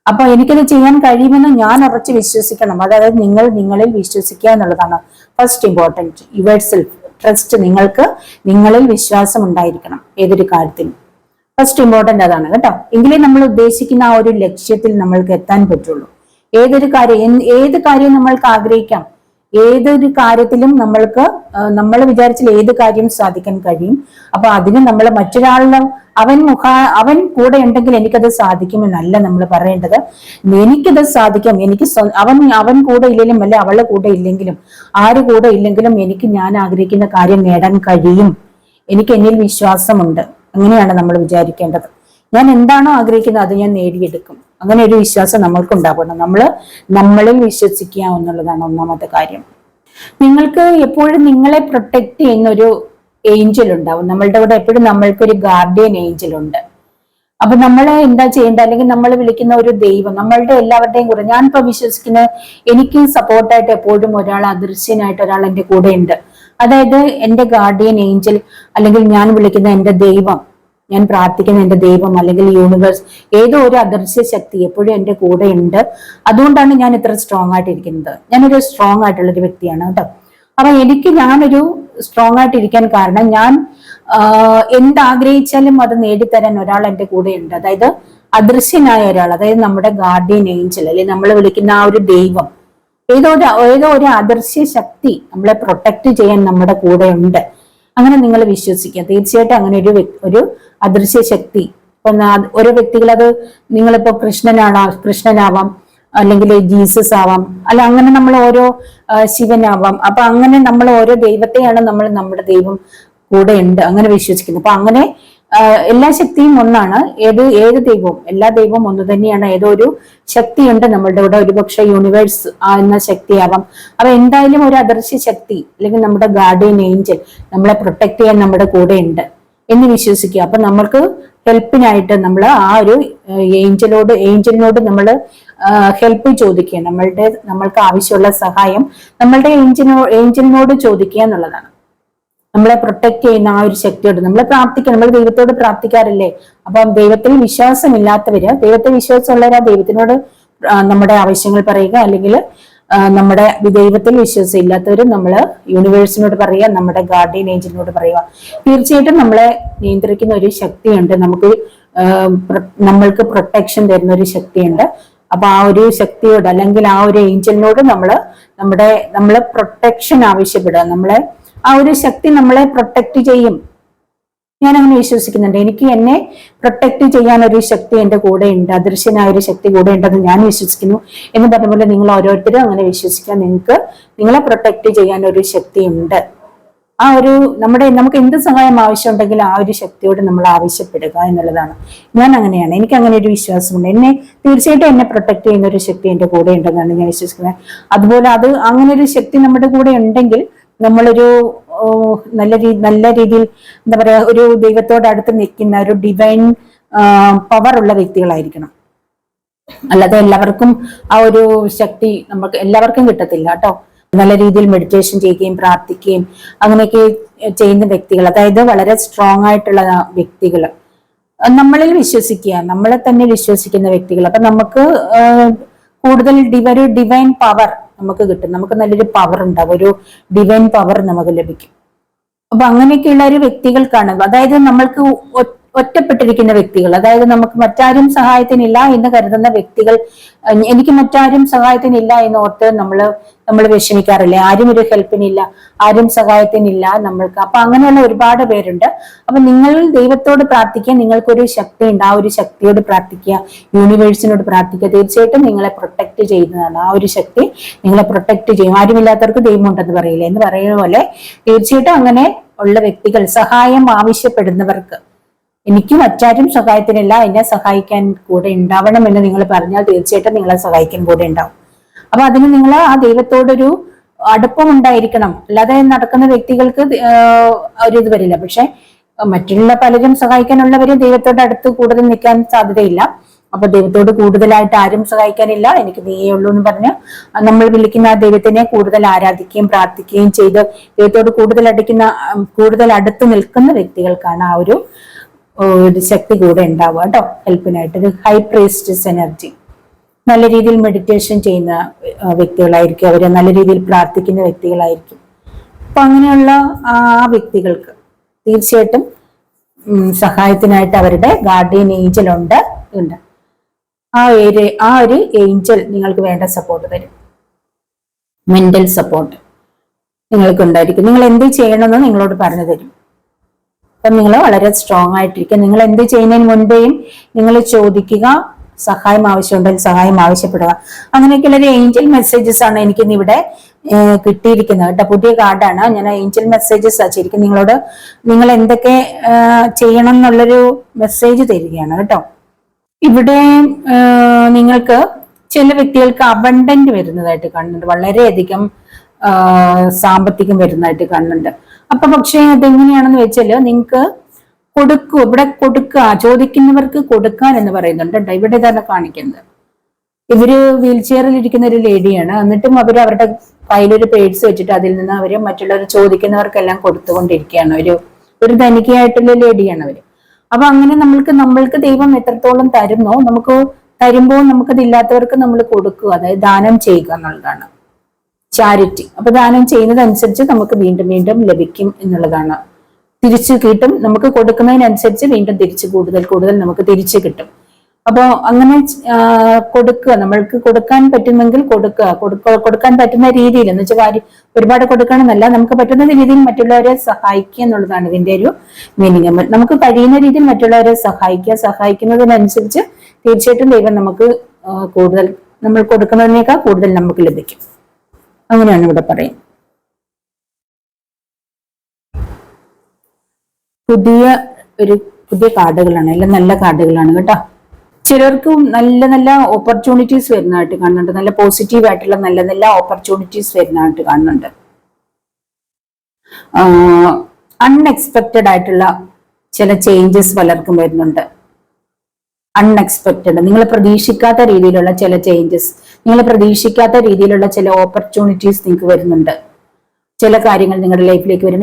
അപ്പൊ എനിക്കത് ചെയ്യാൻ കഴിയുമെന്ന് ഞാൻ ഉറച്ച് വിശ്വസിക്കണം. അതായത് നിങ്ങൾ നിങ്ങളിൽ വിശ്വസിക്കുക എന്നുള്ളതാണ് first important. Your self trust. നിങ്ങൾക്ക് നിങ്ങളിൽ വിശ്വാസം ഉണ്ടായിരിക്കണം ഏതൊരു കാര്യത്തിനും. ഫസ്റ്റ് ഇമ്പോർട്ടന്റ് അതാണ് കേട്ടോ. എങ്കിലേ നമ്മൾ ഉദ്ദേശിക്കുന്ന ആ ഒരു ലക്ഷ്യത്തിൽ നമ്മൾക്ക് എത്താൻ പറ്റുള്ളൂ. ഏത് കാര്യം നമ്മൾക്ക് ആഗ്രഹിക്കാം. ഏതൊരു കാര്യത്തിലും നമ്മൾ വിചാരിച്ചാൽ ഏത് കാര്യം സാധിക്കാൻ കഴിയും. അപ്പൊ അതിന് നമ്മൾ മറ്റൊരാളിനെ അവൻ കൂടെ ഉണ്ടെങ്കിൽ എനിക്കത് സാധിക്കുമെന്നല്ല നമ്മൾ പറയേണ്ടത്. എനിക്കത് സാധിക്കാം. അവൻ കൂടെ ഇല്ലെങ്കിലും അല്ലെ അവളുടെ കൂടെ ഇല്ലെങ്കിലും ആര് കൂടെ ഇല്ലെങ്കിലും എനിക്ക് ഞാൻ ആഗ്രഹിക്കുന്ന കാര്യം നേടാൻ കഴിയും. എനിക്ക് എന്നിൽ വിശ്വാസമുണ്ട്. അങ്ങനെയാണ് നമ്മൾ വിചാരിക്കേണ്ടത്. ഞാൻ എന്താണോ ആഗ്രഹിക്കുന്നത് അത് ഞാൻ നേടിയെടുക്കും. അങ്ങനെ ഒരു വിശ്വാസം നമ്മൾക്ക് ഉണ്ടാകണം. നമ്മളിൽ വിശ്വസിക്കുക എന്നുള്ളതാണ് ഒന്നാമത്തെ കാര്യം. നിങ്ങൾക്ക് എപ്പോഴും നിങ്ങളെ പ്രൊട്ടക്ട് ചെയ്യുന്ന ഒരു ഏഞ്ചൽ ഉണ്ടാവും. നമ്മളുടെ കൂടെ എപ്പോഴും നമ്മൾക്കൊരു ഗാർഡിയൻ ഏഞ്ചൽ ഉണ്ട്. അപ്പൊ നമ്മൾ എന്താ ചെയ്യേണ്ടത്, അല്ലെങ്കിൽ നമ്മൾ വിളിക്കുന്ന ഒരു ദൈവം നമ്മളുടെ എല്ലാവരുടെയും കൂടെ. ഞാനിപ്പോ വിശ്വസിക്കുന്നത് എനിക്ക് സപ്പോർട്ടായിട്ട് എപ്പോഴും അദൃശ്യനായിട്ട് ഒരാൾ എന്റെ കൂടെ ഉണ്ട്. അതായത് എന്റെ ഗാർഡിയൻ ഏഞ്ചൽ, അല്ലെങ്കിൽ ഞാൻ വിളിക്കുന്ന എന്റെ ദൈവം, ഞാൻ പ്രാർത്ഥിക്കുന്ന എന്റെ ദൈവം അല്ലെങ്കിൽ യൂണിവേഴ്സ്, ഏതോ ഒരു അദൃശ്യ ശക്തി എപ്പോഴും എന്റെ കൂടെ ഉണ്ട്. അതുകൊണ്ടാണ് ഞാൻ ഇത്ര സ്ട്രോങ് ആയിട്ടിരിക്കുന്നത്. ഞാനൊരു സ്ട്രോങ് ആയിട്ടുള്ള ഒരു വ്യക്തിയാണ് കേട്ടോ. അപ്പൊ ഞാനൊരു സ്ട്രോങ് ആയിട്ടിരിക്കാൻ കാരണം ഞാൻ എന്താഗ്രഹിച്ചാലും അത് നേടിത്തരാൻ ഒരാൾ എന്റെ കൂടെ ഉണ്ട്. അതായത് അദൃശ്യനായ ഒരാൾ, അതായത് നമ്മുടെ ഗാർഡിയൻ ഏഞ്ചൽ അല്ലെങ്കിൽ നമ്മൾ വിളിക്കുന്ന ആ ഒരു ദൈവം, ഏതോ ഒരു അദൃശ്യ ശക്തി നമ്മളെ പ്രൊട്ടക്ട് ചെയ്യാൻ നമ്മുടെ കൂടെ ഉണ്ട്. അങ്ങനെ നിങ്ങൾ വിശ്വസിക്കുക. തീർച്ചയായിട്ടും അങ്ങനെ ഒരു അദൃശ്യ ശക്തി. ഇപ്പൊ ഓരോ വ്യക്തികൾ, അത് നിങ്ങളിപ്പോ കൃഷ്ണനാവാം, അല്ലെങ്കിൽ ജീസസ് ആവാം, അല്ല അങ്ങനെ നമ്മൾ ഓരോ ശിവനാവാം. അപ്പൊ അങ്ങനെ നമ്മൾ ഓരോ ദൈവത്തെയാണ് നമ്മുടെ ദൈവം കൂടെ ഉണ്ട് അങ്ങനെ വിശ്വസിക്കുന്നത്. അപ്പൊ അങ്ങനെ എല്ലാ ശക്തിയും ഒന്നാണ്. ഏത് ദൈവവും, എല്ലാ ദൈവവും ഒന്ന് തന്നെയാണ്. ഏതോ ഒരു ശക്തിയുണ്ട് നമ്മളുടെ ഇവിടെ, ഒരുപക്ഷെ യൂണിവേഴ്സ് എന്ന ശക്തിയാവാം. അപ്പൊ എന്തായാലും ഒരു അദൃശ്യ ശക്തി അല്ലെങ്കിൽ നമ്മുടെ ഗാർഡിയൻ ഏഞ്ചൽ നമ്മളെ പ്രൊട്ടക്ട് ചെയ്യാൻ നമ്മുടെ കൂടെ ഉണ്ട് എന്ന് വിശ്വസിക്കുക. അപ്പൊ നമ്മൾക്ക് ഹെൽപ്പിനായിട്ട് നമ്മൾ ആ ഒരു ഏഞ്ചലിനോട് നമ്മൾ ഹെൽപ്പ് ചോദിക്കുക. നമ്മൾക്ക് ആവശ്യമുള്ള സഹായം നമ്മളുടെ ഏഞ്ചലിനോട് ചോദിക്കുക എന്നുള്ളതാണ്. നമ്മളെ പ്രൊട്ടക്ട് ചെയ്യുന്ന ആ ഒരു ശക്തിയോട് നമ്മൾ പ്രാർത്ഥിക്കുക. നമ്മൾ ദൈവത്തോട് പ്രാർത്ഥിക്കാറില്ലേ? അപ്പം ദൈവത്തിൽ വിശ്വാസമില്ലാത്തവര്, ദൈവത്തെ വിശ്വാസമുള്ളവർ ആ ദൈവത്തിനോട് നമ്മുടെ ആവശ്യങ്ങൾ പറയുക, അല്ലെങ്കിൽ നമ്മുടെ ദൈവത്തിൽ വിശ്വാസം ഇല്ലാത്തവരും നമ്മൾ യൂണിവേഴ്സിനോട് പറയുക, നമ്മുടെ ഗാർഡിയൻ ഏഞ്ചലിനോട് പറയുക. തീർച്ചയായിട്ടും നമ്മളെ നിയന്ത്രിക്കുന്ന ഒരു ശക്തിയുണ്ട്, നമ്മൾക്ക് പ്രൊട്ടക്ഷൻ തരുന്ന ഒരു ശക്തിയുണ്ട്. അപ്പൊ ആ ഒരു ശക്തിയോട് അല്ലെങ്കിൽ ആ ഒരു ഏഞ്ചലിനോട് നമ്മളെ പ്രൊട്ടക്ഷൻ ആവശ്യപ്പെടുക. ആ ഒരു ശക്തി നമ്മളെ പ്രൊട്ടക്ട് ചെയ്യും. ഞാൻ അങ്ങനെ വിശ്വസിക്കുന്നുണ്ട്. എനിക്ക് എന്നെ പ്രൊട്ടക്ട് ചെയ്യാൻ ഒരു ശക്തി എന്റെ കൂടെ ഉണ്ട്, അദൃശ്യനായ ഒരു ശക്തി കൂടെ ഉണ്ടെന്ന് ഞാൻ വിശ്വസിക്കുന്നു. എന്ന് പറഞ്ഞ പോലെ നിങ്ങൾ ഓരോരുത്തരും അങ്ങനെ വിശ്വസിക്കാൻ, നിങ്ങളെ പ്രൊട്ടക്ട് ചെയ്യാൻ ഒരു ശക്തി ഉണ്ട്. ആ ഒരു നമുക്ക് എന്ത് സഹായം ആവശ്യമുണ്ടെങ്കിൽ ആ ഒരു ശക്തിയോട് നമ്മൾ ആവശ്യപ്പെടുക എന്നുള്ളതാണ്. ഞാൻ അങ്ങനെയാണ്, എനിക്ക് അങ്ങനെ ഒരു വിശ്വാസമുണ്ട്. തീർച്ചയായിട്ടും എന്നെ പ്രൊട്ടക്ട് ചെയ്യുന്ന ഒരു ശക്തി എന്റെ കൂടെ ഉണ്ടെന്നാണ് ഞാൻ വിശ്വസിക്കുന്നത്. അതുപോലെ അങ്ങനെ ഒരു ശക്തി നമ്മുടെ കൂടെ ഉണ്ടെങ്കിൽ നമ്മളൊരു നല്ല രീതിയിൽ എന്താ പറയാ, ഒരു ദൈവത്തോട് അടുത്ത് നിൽക്കുന്ന ഒരു ഡിവൈൻ പവർ ഉള്ള വ്യക്തികളായിരിക്കണം. അല്ലാതെ എല്ലാവർക്കും ആ ഒരു ശക്തി നമുക്ക് എല്ലാവർക്കും കിട്ടത്തില്ല കേട്ടോ. നല്ല രീതിയിൽ മെഡിറ്റേഷൻ ചെയ്യുകയും പ്രാർത്ഥിക്കുകയും അങ്ങനെയൊക്കെ ചെയ്യുന്ന വ്യക്തികൾ, അതായത് വളരെ സ്ട്രോങ് ആയിട്ടുള്ള വ്യക്തികൾ, നമ്മളിൽ വിശ്വസിക്കുക, നമ്മളെ തന്നെ വിശ്വസിക്കുന്ന വ്യക്തികൾ. അപ്പൊ നമുക്ക് കൂടുതൽ ഒരു ഡിവൈൻ പവർ നമുക്ക് കിട്ടും. നമുക്ക് നല്ലൊരു പവർ ഉണ്ടാവും, ഒരു ഡിവൈൻ പവർ നമുക്ക് ലഭിക്കും. അപ്പൊ അങ്ങനെയൊക്കെയുള്ള ഒരു വ്യക്തികൾക്കാണ്, അതായത് നമ്മൾക്ക് ഒറ്റപ്പെട്ടിരിക്കുന്ന വ്യക്തികൾ, അതായത് നമുക്ക് മറ്റാരും സഹായത്തിനില്ല എന്ന് കരുതുന്ന വ്യക്തികൾ, എനിക്ക് മറ്റാരും സഹായത്തിനില്ല എന്ന് ഓർത്ത് നമ്മൾ വിഷമിക്കാറില്ലേ? ആരും ഒരു ഹെൽപ്പിനില്ല, ആരും സഹായത്തിനില്ല നമ്മൾക്ക്. അപ്പൊ അങ്ങനെയുള്ള ഒരുപാട് പേരുണ്ട്. അപ്പൊ നിങ്ങൾ ദൈവത്തോട് പ്രാർത്ഥിക്കുക, നിങ്ങൾക്കൊരു ശക്തി ഉണ്ട്, ആ ഒരു ശക്തിയോട് പ്രാർത്ഥിക്കുക, യൂണിവേഴ്സിനോട് പ്രാർത്ഥിക്കുക. തീർച്ചയായിട്ടും നിങ്ങളെ പ്രൊട്ടക്ട് ചെയ്യുന്നതാണ്. ആ ഒരു ശക്തി നിങ്ങളെ പ്രൊട്ടക്ട് ചെയ്യും. ആരുമില്ലാത്തവർക്ക് ദൈവം ഉണ്ടെന്ന് പറയില്ലേ എന്ന് പറയുന്ന പോലെ തീർച്ചയായിട്ടും അങ്ങനെ ഉള്ള വ്യക്തികൾ, സഹായം ആവശ്യപ്പെടുന്നവർക്ക്, എനിക്ക് മറ്റാരും സഹായത്തിനില്ല, എന്നെ സഹായിക്കാൻ കൂടെ ഉണ്ടാവണം എന്ന് നിങ്ങൾ പറഞ്ഞാൽ തീർച്ചയായിട്ടും നിങ്ങളെ സഹായിക്കാൻ കൂടെ ഉണ്ടാവും. അപ്പൊ അതിന് നിങ്ങൾ ആ ദൈവത്തോടൊരു അടുപ്പം ഉണ്ടായിരിക്കണം. അല്ലാതെ നടക്കുന്ന വ്യക്തികൾക്ക് ഒരു ഇത് വരില്ല. പക്ഷെ മറ്റുള്ള പലരും സഹായിക്കാനുള്ളവരും ദൈവത്തോട് അടുത്ത് കൂടുതൽ നിൽക്കാൻ സാധ്യതയില്ല. അപ്പൊ ദൈവത്തോട് കൂടുതലായിട്ട് ആരും സഹായിക്കാനില്ല, എനിക്ക് നീയേ ഉള്ളൂ എന്ന് പറഞ്ഞ് നമ്മൾ വിളിക്കുന്ന ആ ദൈവത്തിനെ കൂടുതൽ ആരാധിക്കുകയും പ്രാർത്ഥിക്കുകയും ചെയ്ത് ദൈവത്തോട് കൂടുതൽ അടുത്ത് നിൽക്കുന്ന വ്യക്തികൾക്കാണ് ആ ഒരു ശക്തി കൂടെ ഉണ്ടാവുക കേട്ടോ, ഹെൽപ്പിനായിട്ട്. ഒരു ഹൈ പ്രീസ്റ്റസ് എനർജി. നല്ല രീതിയിൽ മെഡിറ്റേഷൻ ചെയ്യുന്ന വ്യക്തികളായിരിക്കും അവര്, നല്ല രീതിയിൽ പ്രാർത്ഥിക്കുന്ന വ്യക്തികളായിരിക്കും. അപ്പൊ അങ്ങനെയുള്ള ആ വ്യക്തികൾക്ക് തീർച്ചയായിട്ടും സഹായത്തിനായിട്ട് അവരുടെ ഗാർഡിയൻ ഏഞ്ചൽ ഉണ്ട്. ആ ഒരു ഏഞ്ചൽ നിങ്ങൾക്ക് വേണ്ട സപ്പോർട്ട് തരും, മെന്റൽ സപ്പോർട്ട് നിങ്ങൾക്ക് ഉണ്ടായിരിക്കും. നിങ്ങൾ എന്ത് ചെയ്യണമെന്ന് നിങ്ങളോട് പറഞ്ഞു തരും. അപ്പം നിങ്ങൾ വളരെ സ്ട്രോങ് ആയിട്ടിരിക്കുക. നിങ്ങൾ എന്ത് ചെയ്യുന്നതിന് മുൻപേയും നിങ്ങൾ ചോദിക്കുക, സഹായം ആവശ്യമുണ്ടെങ്കിൽ സഹായം ആവശ്യപ്പെടുക. അങ്ങനെയൊക്കെയുള്ള ഒരു ഏഞ്ചൽ മെസ്സേജസ് ആണ് എനിക്ക് ഇവിടെ കിട്ടിയിരിക്കുന്നത് കേട്ടോ. പുതിയ കാർഡാണ്. ഞാൻ ഏഞ്ചൽ മെസ്സേജസ് ശരിക്കും നിങ്ങൾ എന്തൊക്കെ ചെയ്യണം എന്നുള്ളൊരു മെസ്സേജ് തരികയാണ് കേട്ടോ. ഇവിടെ നിങ്ങൾക്ക് ചില വ്യക്തികൾക്ക് അബണ്ടന്റ് വരുന്നതായിട്ട് കാണുന്നുണ്ട്, വളരെയധികം സാമ്പത്തികം വരുന്നതായിട്ട് കാണുന്നുണ്ട്. അപ്പൊ പക്ഷെ അതെങ്ങനെയാണെന്ന് വെച്ചാല് നിങ്ങൾക്ക് ഇവിടെ കൊടുക്കുക, ചോദിക്കുന്നവർക്ക് കൊടുക്കാൻ എന്ന് പറയുന്നുണ്ട് കേട്ടോ. ഇവിടെ ഇതാണ് കാണിക്കുന്നത്. ഇവര് വീൽ ചെയറിൽ ഇരിക്കുന്ന ഒരു ലേഡിയാണ്. എന്നിട്ടും അവരുടെ കയ്യിലൊരു പേഴ്സ് വെച്ചിട്ട് അതിൽ നിന്ന് അവര് മറ്റുള്ളവർ ചോദിക്കുന്നവർക്കെല്ലാം കൊടുത്തുകൊണ്ടിരിക്കുകയാണ്. ഒരു ധനികയായിട്ടുള്ള ലേഡിയാണ് അവര്. അപ്പൊ അങ്ങനെ നമ്മൾക്ക് ദൈവം എത്രത്തോളം തരുന്നോ, നമുക്ക് തരുമ്പോൾ നമുക്കത് ഇല്ലാത്തവർക്ക് നമ്മൾ കൊടുക്കുക, അതായത് ദാനം ചെയ്യുക എന്നുള്ളതാണ് ചാരിറ്റി. അപ്പൊ ദാനം ചെയ്യുന്നതനുസരിച്ച് നമുക്ക് വീണ്ടും വീണ്ടും ലഭിക്കും എന്നുള്ളതാണ്. തിരിച്ചു കിട്ടും, നമുക്ക് കൊടുക്കുന്നതിനനുസരിച്ച് വീണ്ടും കൂടുതൽ നമുക്ക് തിരിച്ചു കിട്ടും. അപ്പോ അങ്ങനെ കൊടുക്കുക, നമ്മൾക്ക് കൊടുക്കാൻ പറ്റുമെങ്കിൽ കൊടുക്കാൻ പറ്റുന്ന രീതിയിൽ, എന്ന് വെച്ചാൽ ഒരുപാട് കൊടുക്കണമെന്നല്ല, നമുക്ക് പറ്റുന്ന രീതിയിൽ മറ്റുള്ളവരെ സഹായിക്കുക എന്നുള്ളതാണ് ഇതിന്റെ ഒരു മീനിങ്. നമുക്ക് കഴിയുന്ന രീതിയിൽ മറ്റുള്ളവരെ സഹായിക്കുന്നതിനനുസരിച്ച് തീർച്ചയായിട്ടും ദൈവം നമുക്ക് കൂടുതൽ, നമ്മൾ കൊടുക്കുന്നതിനേക്കാൾ കൂടുതൽ നമുക്ക് ലഭിക്കും. അങ്ങനെയാണ് ഇവിടെ പറയും. പുതിയ ഒരു പുതിയ കാർഡുകളാണ്, എല്ലാം നല്ല കാർഡുകളാണ് കേട്ടോ. ചിലർക്കും നല്ല നല്ല ഓപ്പർച്യൂണിറ്റീസ് വരുന്നതായിട്ട് കാണുന്നുണ്ട്, നല്ല പോസിറ്റീവ് ആയിട്ടുള്ള നല്ല നല്ല ഓപ്പർച്യൂണിറ്റീസ് വരുന്നതായിട്ട് കാണുന്നുണ്ട്. അൺഎക്സ്പെക്റ്റഡ് ആയിട്ടുള്ള ചില ചേഞ്ചസ് പലർക്കും വരുന്നുണ്ട്. അൺഎക്സ്പെക്റ്റഡ്, നിങ്ങൾ പ്രതീക്ഷിക്കാത്ത രീതിയിലുള്ള ചില ചേഞ്ചസ്, നിങ്ങൾ പ്രതീക്ഷിക്കാത്ത രീതിയിലുള്ള ചില ഓപ്പർച്യൂണിറ്റീസ് നിങ്ങൾക്ക് വരുന്നുണ്ട്. ചില കാര്യങ്ങൾ നിങ്ങളുടെ ലൈഫിലേക്ക് വരും.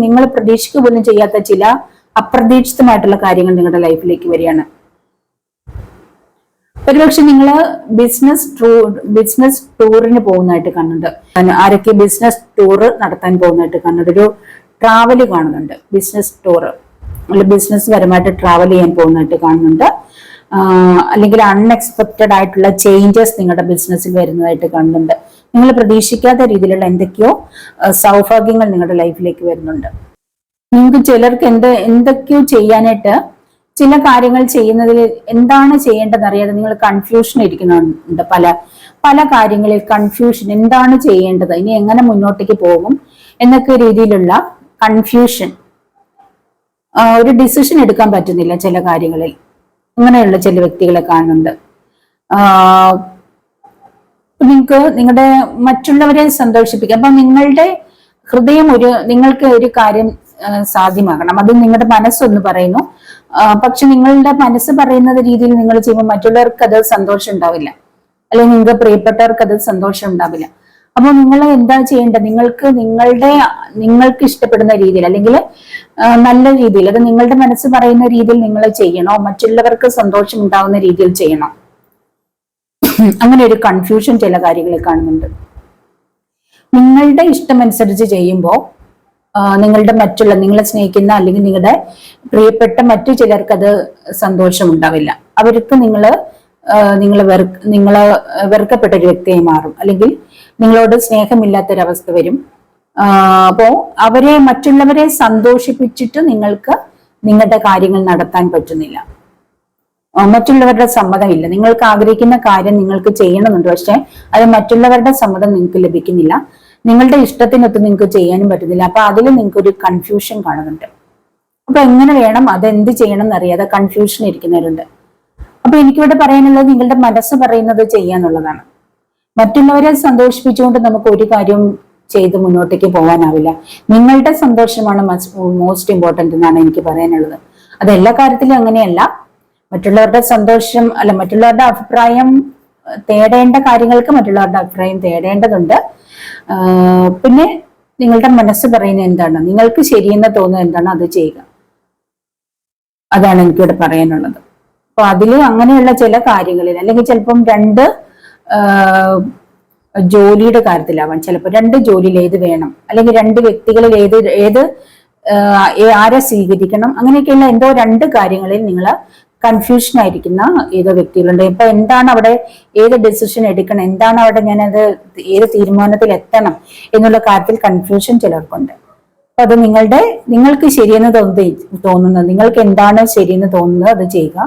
നിങ്ങൾ പ്രതീക്ഷിക്കുക പോലും ചെയ്യാത്ത ചില അപ്രതീക്ഷിതമായിട്ടുള്ള കാര്യങ്ങൾ നിങ്ങളുടെ ലൈഫിലേക്ക് വരികയാണ്. ഒരുപക്ഷെ നിങ്ങൾ ബിസിനസ് ടൂറിന് പോകുന്നതായിട്ട് കാണുന്നുണ്ട്. ആരൊക്കെ ബിസിനസ് ടൂർ നടത്താൻ പോകുന്നതായിട്ട് കാണുന്നുണ്ട്. ഒരു ട്രാവൽ കാണുന്നുണ്ട്, ബിസിനസ് ടൂർ അല്ല ബിസിനസ് പരമായിട്ട് ട്രാവൽ ചെയ്യാൻ പോകുന്നതായിട്ട് കാണുന്നുണ്ട്. അല്ലെങ്കിൽ അൺഎക്സ്പെക്റ്റഡ് ആയിട്ടുള്ള ചേഞ്ചസ് നിങ്ങളുടെ ബിസിനസ്സിൽ വരുന്നതായിട്ട് കാണുന്നുണ്ട്. നിങ്ങൾ പ്രതീക്ഷിക്കാത്ത രീതിയിലുള്ള എന്തൊക്കെയോ സൗഭാഗ്യങ്ങൾ നിങ്ങളുടെ ലൈഫിലേക്ക് വരുന്നുണ്ട്. നിങ്ങൾക്ക് ചിലർക്ക് എന്തൊക്കെയോ ചെയ്യാനായിട്ട് ചില കാര്യങ്ങൾ ചെയ്യുന്നതിൽ എന്താണ് ചെയ്യേണ്ടത് അറിയാതെ നിങ്ങൾ കൺഫ്യൂഷൻ ഇരിക്കുന്നുണ്ട്. പല കാര്യങ്ങളിൽ കൺഫ്യൂഷൻ, എന്താണ് ചെയ്യേണ്ടത്, ഇനി എങ്ങനെ മുന്നോട്ടേക്ക് പോകും എന്നൊക്കെ രീതിയിലുള്ള കൺഫ്യൂഷൻ, ഒരു ഡിസിഷൻ എടുക്കാൻ പറ്റുന്നില്ല ചില കാര്യങ്ങളിൽ. അങ്ങനെയുള്ള ചില വ്യക്തികളെ കാണുന്നുണ്ട്. നിങ്ങൾക്ക് നിങ്ങളുടെ മറ്റുള്ളവരെ സന്തോഷിപ്പിക്കാം. അപ്പൊ നിങ്ങളുടെ ഹൃദയം നിങ്ങൾക്ക് ഒരു കാര്യം സാധ്യമാകണം. അത് നിങ്ങളുടെ മനസ്സൊന്ന് പറയുന്നു, പക്ഷെ നിങ്ങളുടെ മനസ്സ് പറയുന്നത് രീതിയിൽ നിങ്ങൾ ചെയ്യുമ്പോൾ മറ്റുള്ളവർക്ക് അത് സന്തോഷം ഉണ്ടാവില്ല, അല്ലെങ്കിൽ നിങ്ങൾക്ക് പ്രിയപ്പെട്ടവർക്ക് അത് സന്തോഷം ഉണ്ടാവില്ല. അപ്പോൾ നിങ്ങൾ എന്താ ചെയ്യേണ്ടത്? നിങ്ങൾക്ക് ഇഷ്ടപ്പെടുന്ന രീതിയിൽ അല്ലെങ്കിൽ നല്ല രീതിയിൽ, അത് നിങ്ങളുടെ മനസ്സ് പറയുന്ന രീതിയിൽ നിങ്ങൾ ചെയ്യണോ, മറ്റുള്ളവർക്ക് സന്തോഷം ഉണ്ടാവുന്ന രീതിയിൽ ചെയ്യണോ? അങ്ങനെ ഒരു കൺഫ്യൂഷൻ ചില കാര്യങ്ങളിൽ കാണുന്നുണ്ട്. നിങ്ങളുടെ ഇഷ്ടമനുസരിച്ച് ചെയ്യുമ്പോൾ നിങ്ങളെ സ്നേഹിക്കുന്ന അല്ലെങ്കിൽ നിങ്ങളുടെ പ്രിയപ്പെട്ട മറ്റു ചിലർക്ക് അത് സന്തോഷം ഉണ്ടാവില്ല. അവർക്ക് നിങ്ങള് വെറുക്കപ്പെട്ട ഒരു വ്യക്തിയായി മാറും, അല്ലെങ്കിൽ നിങ്ങളോട് സ്നേഹമില്ലാത്തൊരവസ്ഥ വരും. അപ്പോ മറ്റുള്ളവരെ സന്തോഷിപ്പിച്ചിട്ട് നിങ്ങൾക്ക് നിങ്ങളുടെ കാര്യങ്ങൾ നടത്താൻ പറ്റുന്നില്ല. മറ്റുള്ളവരുടെ സമ്മതമില്ല. നിങ്ങൾക്ക് ആഗ്രഹിക്കുന്ന കാര്യം നിങ്ങൾക്ക് ചെയ്യണമെന്നുണ്ട്, പക്ഷെ അത് മറ്റുള്ളവരുടെ സമ്മതം നിങ്ങൾക്ക് ലഭിക്കുന്നില്ല. നിങ്ങളുടെ ഇഷ്ടത്തിനൊത്ത് നിങ്ങൾക്ക് ചെയ്യാനും പറ്റുന്നില്ല. അപ്പൊ അതിൽ നിങ്ങൾക്ക് ഒരു കൺഫ്യൂഷൻ കാണുന്നുണ്ട്. അപ്പൊ എങ്ങനെ വേണം, അതെന്ത് ചെയ്യണം എന്നറിയാതെ കൺഫ്യൂഷൻ ഇരിക്കുന്നവരുണ്ട്. അപ്പൊ എനിക്കിവിടെ പറയാനുള്ളത് നിങ്ങളുടെ മനസ്സ് പറയുന്നത് ചെയ്യാന്നുള്ളതാണ്. മറ്റുള്ളവരെ സന്തോഷിപ്പിച്ചുകൊണ്ട് നമുക്ക് ഒരു കാര്യം ചെയ്ത് മുന്നോട്ടേക്ക് പോകാനാവില്ല. നിങ്ങളുടെ സന്തോഷമാണ് മോസ്റ്റ് ഇമ്പോർട്ടന്റ് എന്നാണ് എനിക്ക് പറയാനുള്ളത്. അത് എല്ലാ കാര്യത്തിലും അങ്ങനെയല്ല. മറ്റുള്ളവരുടെ സന്തോഷം അല്ല, മറ്റുള്ളവരുടെ അഭിപ്രായം തേടേണ്ട കാര്യങ്ങൾക്ക് മറ്റുള്ളവരുടെ അഭിപ്രായം തേടേണ്ടതുണ്ട്. പിന്നെ നിങ്ങളുടെ മനസ്സ് പറയുന്നത് എന്താണ്, നിങ്ങൾക്ക് ശരിയെന്ന് തോന്നുന്നത് എന്താണ്, അത് ചെയ്യുക. അതാണ് എനിക്കിവിടെ പറയാനുള്ളത്. അപ്പൊ അതിൽ അങ്ങനെയുള്ള ചില കാര്യങ്ങളിൽ, അല്ലെങ്കിൽ ചിലപ്പം ജോലിയുടെ കാര്യത്തിലാവാം, ചിലപ്പോൾ 2 ജോലിയിൽ ഏത് വേണം, അല്ലെങ്കിൽ 2 വ്യക്തികളിൽ ആരെ സ്വീകരിക്കണം, അങ്ങനെയൊക്കെയുള്ള എന്തോ 2 കാര്യങ്ങളിൽ നിങ്ങൾ കൺഫ്യൂഷൻ ആയിരിക്കുന്ന ഏതോ വ്യക്തികളുണ്ട്. ഇപ്പൊ എന്താണ് അവിടെ, ഏത് ഡെസിഷൻ എടുക്കണം, എന്താണ് അവിടെ ഞാനത് ഏത് തീരുമാനത്തിൽ എത്തണം എന്നുള്ള കാര്യത്തിൽ കൺഫ്യൂഷൻ ചിലർക്കുണ്ട്. അപ്പൊ അത് നിങ്ങൾക്ക് ശരിയെന്ന് തോന്നുന്നത്, നിങ്ങൾക്ക് എന്താണ് ശരിയെന്ന് തോന്നുന്നത് അത് ചെയ്യുക.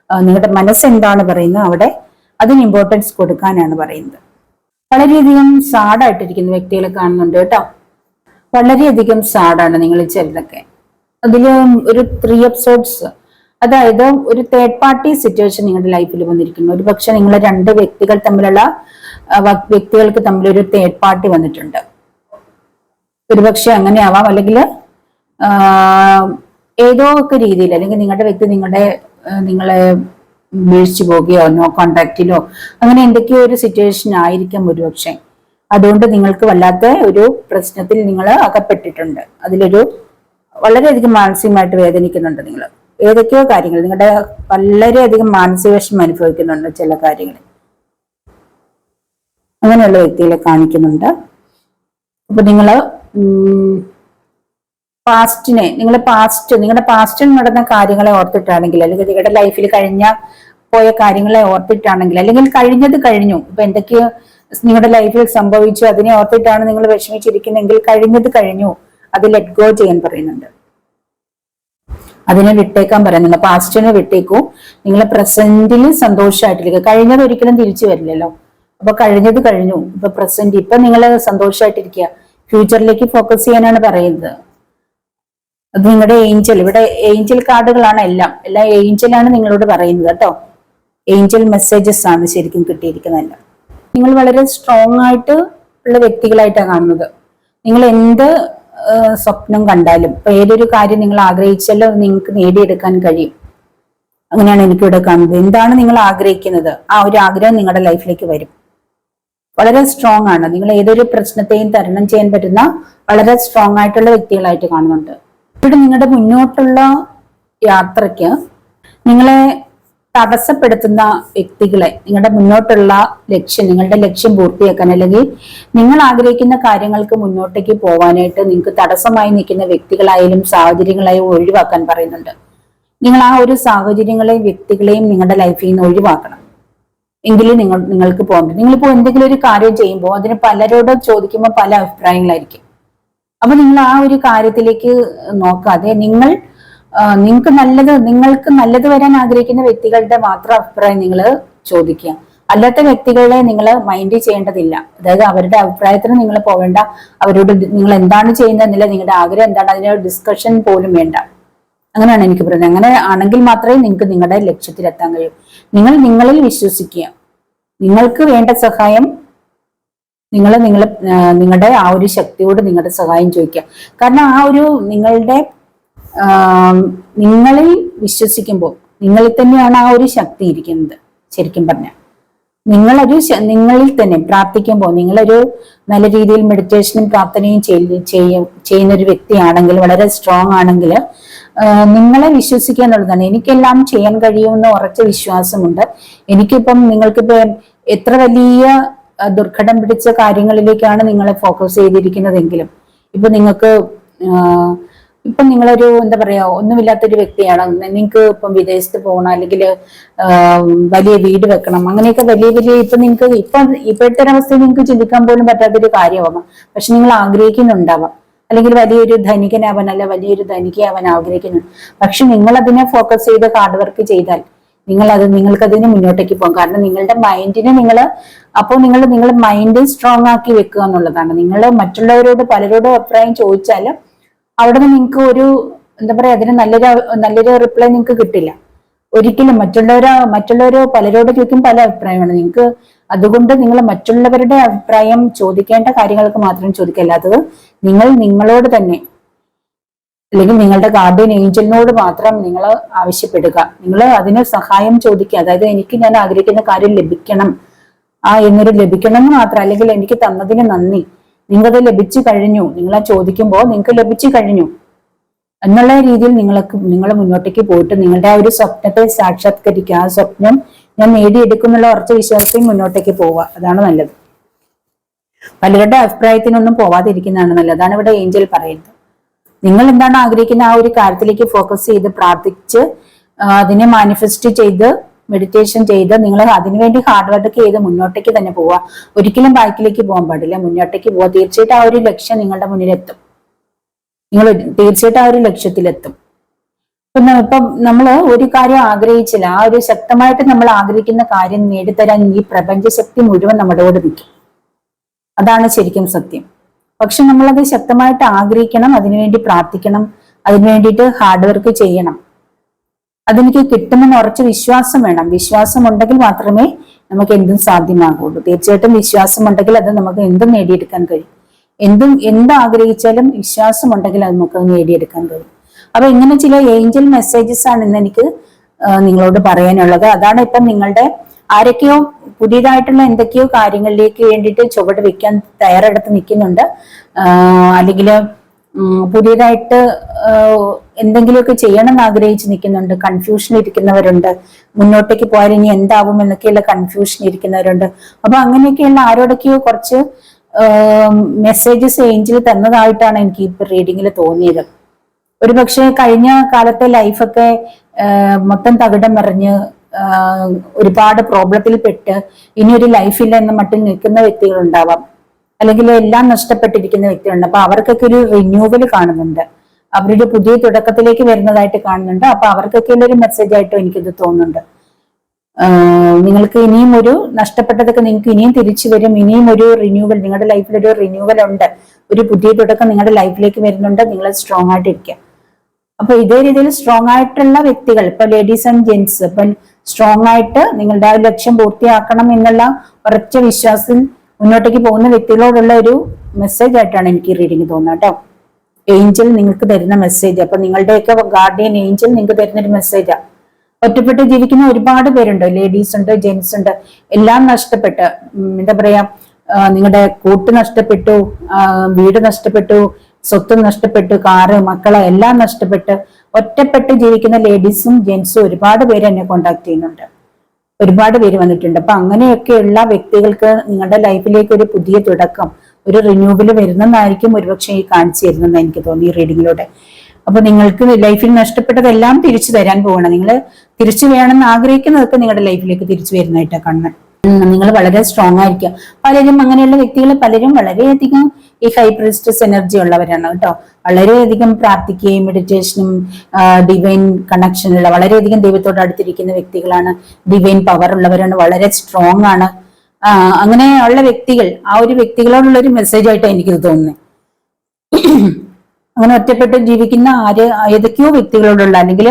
നിങ്ങളുടെ മനസ്സ് എന്താണ് പറയുന്നത് അവിടെ അതിന് ഇമ്പോർട്ടൻസ് കൊടുക്കാനാണ് പറയുന്നത്. വളരെയധികം സാഡായിട്ടിരിക്കുന്ന വ്യക്തികളെ കാണുന്നുണ്ട് കേട്ടോ. വളരെയധികം സാഡാണ് നിങ്ങൾ ചിലരൊക്കെ. അതില് ഒരു 3 എപ്പിസോഡ്സ്, അതായത് ഒരു തേർഡ് പാർട്ടി സിറ്റുവേഷൻ നിങ്ങളുടെ ലൈഫിൽ വന്നിരിക്കുന്നു. ഒരു പക്ഷെ നിങ്ങളെ 2 വ്യക്തികൾക്ക് തമ്മിൽ ഒരു തേർഡ് പാർട്ടി വന്നിട്ടുണ്ട്. ഒരുപക്ഷെ അങ്ങനെ ആവാം, അല്ലെങ്കിൽ ഏതോ ഒക്കെ രീതിയിൽ, അല്ലെങ്കിൽ നിങ്ങളുടെ വ്യക്തി നിങ്ങളെ വീഴ്ച പോവുകയോ നോ കോണ്ടാക്റ്റിലോ അങ്ങനെ എന്തൊക്കെയോ ഒരു സിറ്റുവേഷൻ ആയിരിക്കാം ഒരുപക്ഷെ. അതുകൊണ്ട് നിങ്ങൾക്ക് വല്ലാത്ത ഒരു പ്രശ്നത്തിൽ നിങ്ങൾ അകപ്പെട്ടിട്ടുണ്ട്. അതിലൊരു വളരെയധികം മാനസികമായിട്ട് വേദനിക്കുന്നുണ്ട്. നിങ്ങൾ ഏതൊക്കെയോ കാര്യങ്ങൾ നിങ്ങളുടെ വളരെയധികം മാനസിക വിഷമം അനുഭവിക്കുന്നുണ്ട് ചില കാര്യങ്ങളിൽ. അങ്ങനെയുള്ള വ്യക്തികളെ കാണിക്കുന്നുണ്ട്. അപ്പൊ നിങ്ങളുടെ പാസ്റ്റിൽ നടന്ന കാര്യങ്ങളെ ഓർത്തിട്ടാണെങ്കിൽ, അല്ലെങ്കിൽ നിങ്ങളുടെ ലൈഫിൽ പോയ കാര്യങ്ങളെ ഓർത്തിട്ടാണെങ്കിൽ, അല്ലെങ്കിൽ കഴിഞ്ഞത് കഴിഞ്ഞു, ഇപ്പൊ എന്തൊക്കെയോ നിങ്ങളുടെ ലൈഫിൽ സംഭവിച്ചു അതിനെ ഓർത്തിട്ടാണ് നിങ്ങൾ വിഷമിച്ചിരിക്കുന്നെങ്കിൽ കഴിഞ്ഞത് കഴിഞ്ഞു, അത് ലെറ്റ് ഗോ ചെയ്യാൻ പറയുന്നുണ്ട്. അതിനെ വിട്ടേക്കാൻ പറയുന്നുണ്ട്. പാസ്റ്റിനെ വിട്ടേക്കൂ. നിങ്ങൾ പ്രസന്റിൽ സന്തോഷമായിട്ടിരിക്കുക. കഴിഞ്ഞത് ഒരിക്കലും തിരിച്ചു വരില്ലല്ലോ. അപ്പൊ കഴിഞ്ഞത് കഴിഞ്ഞു. ഇപ്പൊ പ്രസന്റ്, ഇപ്പൊ നിങ്ങൾ സന്തോഷമായിട്ടിരിക്കുക. ഫ്യൂച്ചറിലേക്ക് ഫോക്കസ് ചെയ്യാനാണ് പറയുന്നത്. അത് നിങ്ങളുടെ ഏഞ്ചൽ, ഇവിടെ ഏഞ്ചൽ കാർഡുകളാണ് എല്ലാം ഏഞ്ചലാണ് നിങ്ങളോട് പറയുന്നത് കേട്ടോ. ഏഞ്ചൽ മെസ്സേജസ് ആണ് ശരിക്കും കിട്ടിയിരിക്കുന്നതെല്ലാം. നിങ്ങൾ വളരെ സ്ട്രോങ് ആയിട്ട് ഉള്ള വ്യക്തികളായിട്ടാണ് കാണുന്നത്. നിങ്ങൾ എന്ത് സ്വപ്നം കണ്ടാലും, ഇപ്പൊ ഏതൊരു കാര്യം നിങ്ങൾ ആഗ്രഹിച്ചാലും നിങ്ങൾക്ക് നേടിയെടുക്കാൻ കഴിയും. അങ്ങനെയാണ് എനിക്കിവിടെ കാണുന്നത്. എന്താണ് നിങ്ങൾ ആഗ്രഹിക്കുന്നത്, ആ ഒരു ആഗ്രഹം നിങ്ങളുടെ ലൈഫിലേക്ക് വരും. വളരെ സ്ട്രോങ് ആണ്. നിങ്ങൾ ഏതൊരു പ്രശ്നത്തെയും തരണം ചെയ്യാൻ പറ്റുന്ന വളരെ സ്ട്രോങ് ആയിട്ടുള്ള വ്യക്തികളായിട്ട് കാണുന്നുണ്ട്. ഇവിടെ നിങ്ങളുടെ മുന്നോട്ടുള്ള യാത്രയ്ക്ക് നിങ്ങളെ തടസ്സപ്പെടുത്തുന്ന വ്യക്തികളെ, നിങ്ങളുടെ മുന്നോട്ടുള്ള ലക്ഷ്യം, നിങ്ങളുടെ ലക്ഷ്യം പൂർത്തിയാക്കാൻ അല്ലെങ്കിൽ നിങ്ങൾ ആഗ്രഹിക്കുന്ന കാര്യങ്ങൾക്ക് മുന്നോട്ടേക്ക് പോകാനായിട്ട് നിങ്ങൾക്ക് തടസ്സമായി നിൽക്കുന്ന വ്യക്തികളായാലും സാഹചര്യങ്ങളായും ഒഴിവാക്കാൻ പറയുന്നുണ്ട്. നിങ്ങൾ ആ ഒരു സാഹചര്യങ്ങളെയും വ്യക്തികളെയും നിങ്ങളുടെ ലൈഫിൽ നിന്ന് ഒഴിവാക്കണം. എങ്കിലും നിങ്ങൾക്ക് പോകാൻ പറ്റും. നിങ്ങളിപ്പോ എന്തെങ്കിലും ഒരു കാര്യം ചെയ്യുമ്പോൾ അതിന് പലരോട് ചോദിക്കുമ്പോൾ പല അഭിപ്രായങ്ങളായിരിക്കും. അപ്പൊ നിങ്ങൾ ആ ഒരു കാര്യത്തിലേക്ക് നോക്കാതെ നിങ്ങൾക്ക് നല്ലത് വരാൻ ആഗ്രഹിക്കുന്ന വ്യക്തികളുടെ മാത്രം അഭിപ്രായം നിങ്ങൾ ചോദിക്കുക. അല്ലാത്ത വ്യക്തികളെ നിങ്ങൾ മൈൻഡ് ചെയ്യേണ്ടതില്ല. അതായത് അവരുടെ അഭിപ്രായത്തിന് നിങ്ങൾ പോവേണ്ട. അവരോട് നിങ്ങൾ എന്താണ് ചെയ്യുന്നതെന്നില്ല, നിങ്ങളുടെ ആഗ്രഹം എന്താണ്, അതിനൊരു ഡിസ്കഷൻ പോലും വേണ്ട. അങ്ങനെയാണ് എനിക്ക് പറയുന്നത്. അങ്ങനെ ആണെങ്കിൽ മാത്രമേ നിങ്ങൾക്ക് നിങ്ങളുടെ ലക്ഷ്യത്തിലെത്താൻ കഴിയൂ. നിങ്ങൾ നിങ്ങളിൽ വിശ്വസിക്കുക. നിങ്ങൾക്ക് വേണ്ട സഹായം നിങ്ങളുടെ ആ ഒരു ശക്തിയോട് നിങ്ങളുടെ സഹായം ചോദിക്കുക. കാരണം ആ ഒരു നിങ്ങളിൽ വിശ്വസിക്കുമ്പോൾ നിങ്ങളിൽ തന്നെയാണ് ആ ഒരു ശക്തി ഇരിക്കുന്നത്. ശരിക്കും പറഞ്ഞാൽ നിങ്ങളിൽ തന്നെ പ്രാർത്ഥിക്കുമ്പോൾ, നിങ്ങളൊരു നല്ല രീതിയിൽ മെഡിറ്റേഷനും പ്രാർത്ഥനയും ചെയ്യുന്ന ഒരു വ്യക്തിയാണെങ്കിൽ, വളരെ സ്ട്രോങ് ആണെങ്കിൽ, നിങ്ങളെ വിശ്വസിക്കുക എന്നുള്ളതാണ്. എനിക്കെല്ലാം ചെയ്യാൻ കഴിയുമെന്ന് ഉറച്ച വിശ്വാസമുണ്ട്. നിങ്ങൾക്കിപ്പോ എത്ര വലിയ ദുർഘടം പിടിച്ച കാര്യങ്ങളിലേക്കാണ് നിങ്ങളെ ഫോക്കസ് ചെയ്തിരിക്കുന്നതെങ്കിലും, ഇപ്പൊ നിങ്ങളൊരു എന്താ പറയാ, ഒന്നുമില്ലാത്തൊരു വ്യക്തിയാണ്. നിങ്ങൾക്ക് ഇപ്പം വിദേശത്ത് പോകണം, അല്ലെങ്കിൽ വലിയ വീട് വെക്കണം, അങ്ങനെയൊക്കെ വലിയ ഇപ്പോഴത്തെ ഒരവസ്ഥയിൽ നിങ്ങൾക്ക് ചിന്തിക്കാൻ പോലും പറ്റാത്തൊരു കാര്യമാവാം. പക്ഷെ നിങ്ങൾ ആഗ്രഹിക്കുന്നുണ്ടാവാം. അല്ലെങ്കിൽ വലിയൊരു ധനികനാവാൻ, അല്ല വലിയൊരു ധനികയാവാൻ ആഗ്രഹിക്കുന്നുണ്ട്. പക്ഷെ നിങ്ങൾ അതിനെ ഫോക്കസ് ചെയ്ത് ഹാർഡ് വർക്ക് ചെയ്താൽ നിങ്ങൾക്കതിന് മുന്നോട്ടേക്ക് പോകാം. കാരണം നിങ്ങളുടെ മൈൻഡിനെ നിങ്ങൾ മൈൻഡ് സ്ട്രോങ് ആക്കി വെക്കുക എന്നുള്ളതാണ്. നിങ്ങൾ പലരോടും അഭിപ്രായം ചോദിച്ചാൽ അവിടെ നിന്ന് നിങ്ങൾക്ക് എന്താ പറയാ, അതിന് നല്ലൊരു റിപ്ലൈ നിങ്ങൾക്ക് കിട്ടില്ല ഒരിക്കലും. മറ്റുള്ളവരോ പലരോട് ചോദിക്കും പല അഭിപ്രായമാണ് നിങ്ങൾക്ക്. അതുകൊണ്ട് നിങ്ങൾ മറ്റുള്ളവരുടെ അഭിപ്രായം ചോദിക്കേണ്ട കാര്യങ്ങൾക്ക് മാത്രം ചോദിക്കുക. അല്ലാത്തത് നിങ്ങളോട് തന്നെ, അല്ലെങ്കിൽ നിങ്ങളുടെ ഗാർഡിയൻ ഏഞ്ചലിനോട് മാത്രം നിങ്ങൾ ആവശ്യപ്പെടുക. നിങ്ങൾ അതിന് സഹായം ചോദിക്കുക. അതായത് ഞാൻ ആഗ്രഹിക്കുന്ന കാര്യം ലഭിക്കണം, ലഭിക്കണം എന്ന് മാത്രം, അല്ലെങ്കിൽ എനിക്ക് തന്നതിന് നന്ദി, നിങ്ങൾക്കത് ലഭിച്ചു കഴിഞ്ഞു, നിങ്ങളെ ചോദിക്കുമ്പോൾ നിങ്ങൾക്ക് ലഭിച്ചു കഴിഞ്ഞു എന്നുള്ള രീതിയിൽ നിങ്ങൾ മുന്നോട്ടേക്ക് പോയിട്ട് നിങ്ങളുടെ ആ ഒരു സ്വപ്നത്തെ സാക്ഷാത്കരിക്കുക. ആ സ്വപ്നം ഞാൻ നേടിയെടുക്കുന്നുള്ള ഉറച്ച വിശ്വാസത്തിൽ മുന്നോട്ടേക്ക് പോവുക. അതാണ് നല്ലത്. പലരുടെ അഭിപ്രായത്തിനൊന്നും പോവാതിരിക്കുന്നതാണ് നല്ലത്. അതാണ് ഇവിടെ ഏഞ്ചൽ പറയുന്നത്. നിങ്ങൾ എന്താണ് ആഗ്രഹിക്കുന്ന ആ ഒരു കാര്യത്തിലേക്ക് ഫോക്കസ് ചെയ്ത് പ്രാർത്ഥിച്ച് അതിനെ മാനിഫെസ്റ്റ് ചെയ്ത് മെഡിറ്റേഷൻ ചെയ്ത് നിങ്ങൾ അതിനുവേണ്ടി ഹാർഡ് വർക്ക് ചെയ്ത് മുന്നോട്ടേക്ക് തന്നെ പോവുക. ഒരിക്കലും ബാക്കിലേക്ക് പോകാൻ പാടില്ല, മുന്നോട്ടേക്ക് പോവുക. തീർച്ചയായിട്ടും ആ ഒരു ലക്ഷ്യം നിങ്ങളുടെ മുന്നിലെത്തും. നിങ്ങൾ തീർച്ചയായിട്ടും ആ ഒരു ലക്ഷ്യത്തിലെത്തും. ഇപ്പം നമ്മൾ ഒരു കാര്യം ആഗ്രഹിച്ചില്ല, ആ ഒരു ശക്തമായിട്ട് നമ്മൾ ആഗ്രഹിക്കുന്ന കാര്യം നേടിത്തരാൻ ഈ പ്രപഞ്ചശക്തി മുഴുവൻ നമ്മളോട് നിൽക്കും. അതാണ് ശരിക്കും സത്യം. പക്ഷെ നമ്മളത് ശക്തമായിട്ട് ആഗ്രഹിക്കണം, അതിനുവേണ്ടി പ്രാർത്ഥിക്കണം, അതിനു വേണ്ടിയിട്ട് ഹാർഡ് വർക്ക് ചെയ്യണം. അതെനിക്ക് കിട്ടുമെന്ന് ഉറച്ച വിശ്വാസം വേണം. വിശ്വാസം ഉണ്ടെങ്കിൽ മാത്രമേ നമുക്ക് എന്തും സാധ്യമാകുള്ളൂ. തീർച്ചയായിട്ടും വിശ്വാസം ഉണ്ടെങ്കിൽ അത് നമുക്ക് എന്തും നേടിയെടുക്കാൻ കഴിയും. എന്താഗ്രഹിച്ചാലും വിശ്വാസം ഉണ്ടെങ്കിൽ അത് നമുക്ക് നേടിയെടുക്കാൻ കഴിയും. അപ്പൊ ഇങ്ങനെ ചില ഏഞ്ചൽ മെസ്സേജസ് ആണ് ഇന്ന് എനിക്ക് നിങ്ങളോട് പറയാനുള്ളത്. അതാണ് ഇപ്പം നിങ്ങളുടെ ആരൊക്കെയോ പുതിയതായിട്ടുള്ള എന്തൊക്കെയോ കാര്യങ്ങളിലേക്ക് വേണ്ടിയിട്ട് ചുവട് വെക്കാൻ തയ്യാറെടുത്ത് നിൽക്കുന്നുണ്ട്. അല്ലെങ്കിൽ പുതിയതായിട്ട് എന്തെങ്കിലുമൊക്കെ ചെയ്യണം എന്ന് ആഗ്രഹിച്ച് നിൽക്കുന്നുണ്ട്. കൺഫ്യൂഷൻ ഇരിക്കുന്നവരുണ്ട്. മുന്നോട്ടേക്ക് പോയാൽ ഇനി എന്താവും എന്നൊക്കെയുള്ള കൺഫ്യൂഷൻ ഇരിക്കുന്നവരുണ്ട്. അപ്പൊ അങ്ങനെയൊക്കെയുള്ള ആരോടൊക്കെയോ കുറച്ച് മെസ്സേജസ് ഏഞ്ചൽ തന്നതായിട്ടാണ് എനിക്ക് ഇപ്പൊ റീഡിങ്ങിൽ തോന്നിയത്. ഒരു പക്ഷെ കഴിഞ്ഞ കാലത്തെ ലൈഫൊക്കെ മൊത്തം തകിടം മറിഞ്ഞ് ഒരുപാട് പ്രോബ്ലത്തിൽ പെട്ട് ഇനി ഒരു ലൈഫില്ല എന്ന മട്ടിൽ നിൽക്കുന്ന വ്യക്തികൾ ഉണ്ടാവാം. അല്ലെങ്കിൽ എല്ലാം നഷ്ടപ്പെട്ടിരിക്കുന്ന വ്യക്തികളുണ്ട്. അപ്പൊ അവർക്കൊക്കെ ഒരു റിന്യൂവൽ കാണുന്നുണ്ട്, അവരുടെ പുതിയ തുടക്കത്തിലേക്ക് വരുന്നതായിട്ട് കാണുന്നുണ്ട്. അപ്പൊ അവർക്കൊക്കെ ഒരു മെസ്സേജ് ആയിട്ടും എനിക്കിത് തോന്നുന്നുണ്ട്. നിങ്ങൾക്ക് ഇനിയും ഒരു നഷ്ടപ്പെട്ടതൊക്കെ നിങ്ങൾക്ക് ഇനിയും തിരിച്ചു വരും. ഇനിയും ഒരു റിന്യൂവൽ, നിങ്ങളുടെ ലൈഫിൽ ഒരു റിന്യൂവൽ ഉണ്ട്, ഒരു പുതിയ തുടക്കം നിങ്ങളുടെ ലൈഫിലേക്ക് വരുന്നുണ്ട്. നിങ്ങൾ സ്ട്രോങ് ആയിട്ട് ഇരിക്കുക. അപ്പൊ ഇതേ രീതിയിൽ സ്ട്രോങ് ആയിട്ടുള്ള വ്യക്തികൾ, ഇപ്പൊ ലേഡീസ് ആൻഡ് ജെന്റ്സ്, ഇപ്പൊ സ്ട്രോങ് ആയിട്ട് നിങ്ങളുടെ ആ ലക്ഷ്യം പൂർത്തിയാക്കണം എന്നുള്ള ഉറച്ച വിശ്വാസം മുന്നോട്ടേക്ക് പോകുന്ന വ്യക്തികളോടുള്ള ഒരു മെസ്സേജ് ആയിട്ടാണ് എനിക്ക് റീഡിങ് തോന്നുന്നത് കേട്ടോ. ഏഞ്ചൽ നിങ്ങൾക്ക് തരുന്ന മെസ്സേജ്, അപ്പൊ നിങ്ങളുടെയൊക്കെ ഗാർഡിയൻ ഏഞ്ചൽ നിങ്ങൾക്ക് തരുന്ന ഒരു മെസ്സേജാ. ഒറ്റപ്പെട്ട് ജീവിക്കുന്ന ഒരുപാട് പേരുണ്ട്, ലേഡീസ് ഉണ്ട്, ജെന്റ്സ് ഉണ്ട്, എല്ലാം നഷ്ടപ്പെട്ട്, എന്താ പറയാ, നിങ്ങളുടെ കൂട്ട് നഷ്ടപ്പെട്ടു, വീട് നഷ്ടപ്പെട്ടു, സ്വത്ത് നഷ്ടപ്പെട്ടു, കാറ്, മക്കളെ എല്ലാം നഷ്ടപ്പെട്ട് ഒറ്റപ്പെട്ട് ജീവിക്കുന്ന ലേഡീസും ജെന്റ്സും ഒരുപാട് പേര് എന്നെ കോണ്ടാക്ട് ചെയ്യുന്നുണ്ട്, ഒരുപാട് പേര് വന്നിട്ടുണ്ട്. അപ്പൊ അങ്ങനെയൊക്കെയുള്ള വ്യക്തികൾക്ക് നിങ്ങളുടെ ലൈഫിലേക്ക് ഒരു പുതിയ തുടക്കം, ഒരു റിന്യൂവൽ വരുന്നതായിരിക്കും ഒരുപക്ഷെ ഈ കാണിച്ചു തരുന്നെന്ന് എനിക്ക് തോന്നി ഈ റീഡിങ്ങിലൂടെ. അപ്പൊ നിങ്ങൾക്ക് ലൈഫിൽ നഷ്ടപ്പെട്ടതെല്ലാം തിരിച്ചു തരാൻ പോകണം. നിങ്ങൾ തിരിച്ചു വേണമെന്ന് ആഗ്രഹിക്കുന്നതൊക്കെ നിങ്ങളുടെ ലൈഫിലേക്ക് തിരിച്ചു വരുന്നതായിട്ടാണ് കാണുന്നത്. നിങ്ങൾ വളരെ സ്ട്രോങ് ആയിരിക്കുക. പലരും അങ്ങനെയുള്ള വ്യക്തികൾ പലരും വളരെയധികം ഈ ഹൈ പ്രീസ്റ്റസ് എനർജി ഉള്ളവരാണ് കേട്ടോ. വളരെയധികം പ്രാർത്ഥിക്കുകയും മെഡിറ്റേഷനും ഡിവൈൻ കണക്ഷനുള്ള, വളരെയധികം ദൈവത്തോട് അടുത്തിരിക്കുന്ന വ്യക്തികളാണ്, ഡിവൈൻ പവർ ഉള്ളവരാണ്, വളരെ സ്ട്രോങ് ആണ്. അങ്ങനെയുള്ള വ്യക്തികൾ, ആ ഒരു വ്യക്തികളോടുള്ള ഒരു മെസ്സേജ് ആയിട്ടാണ് എനിക്കിത് തോന്നുന്നത്. അങ്ങനെ ഒറ്റപ്പെട്ട് ജീവിക്കുന്ന ഏതൊക്കെയോ വ്യക്തികളോടുള്ള, അല്ലെങ്കിൽ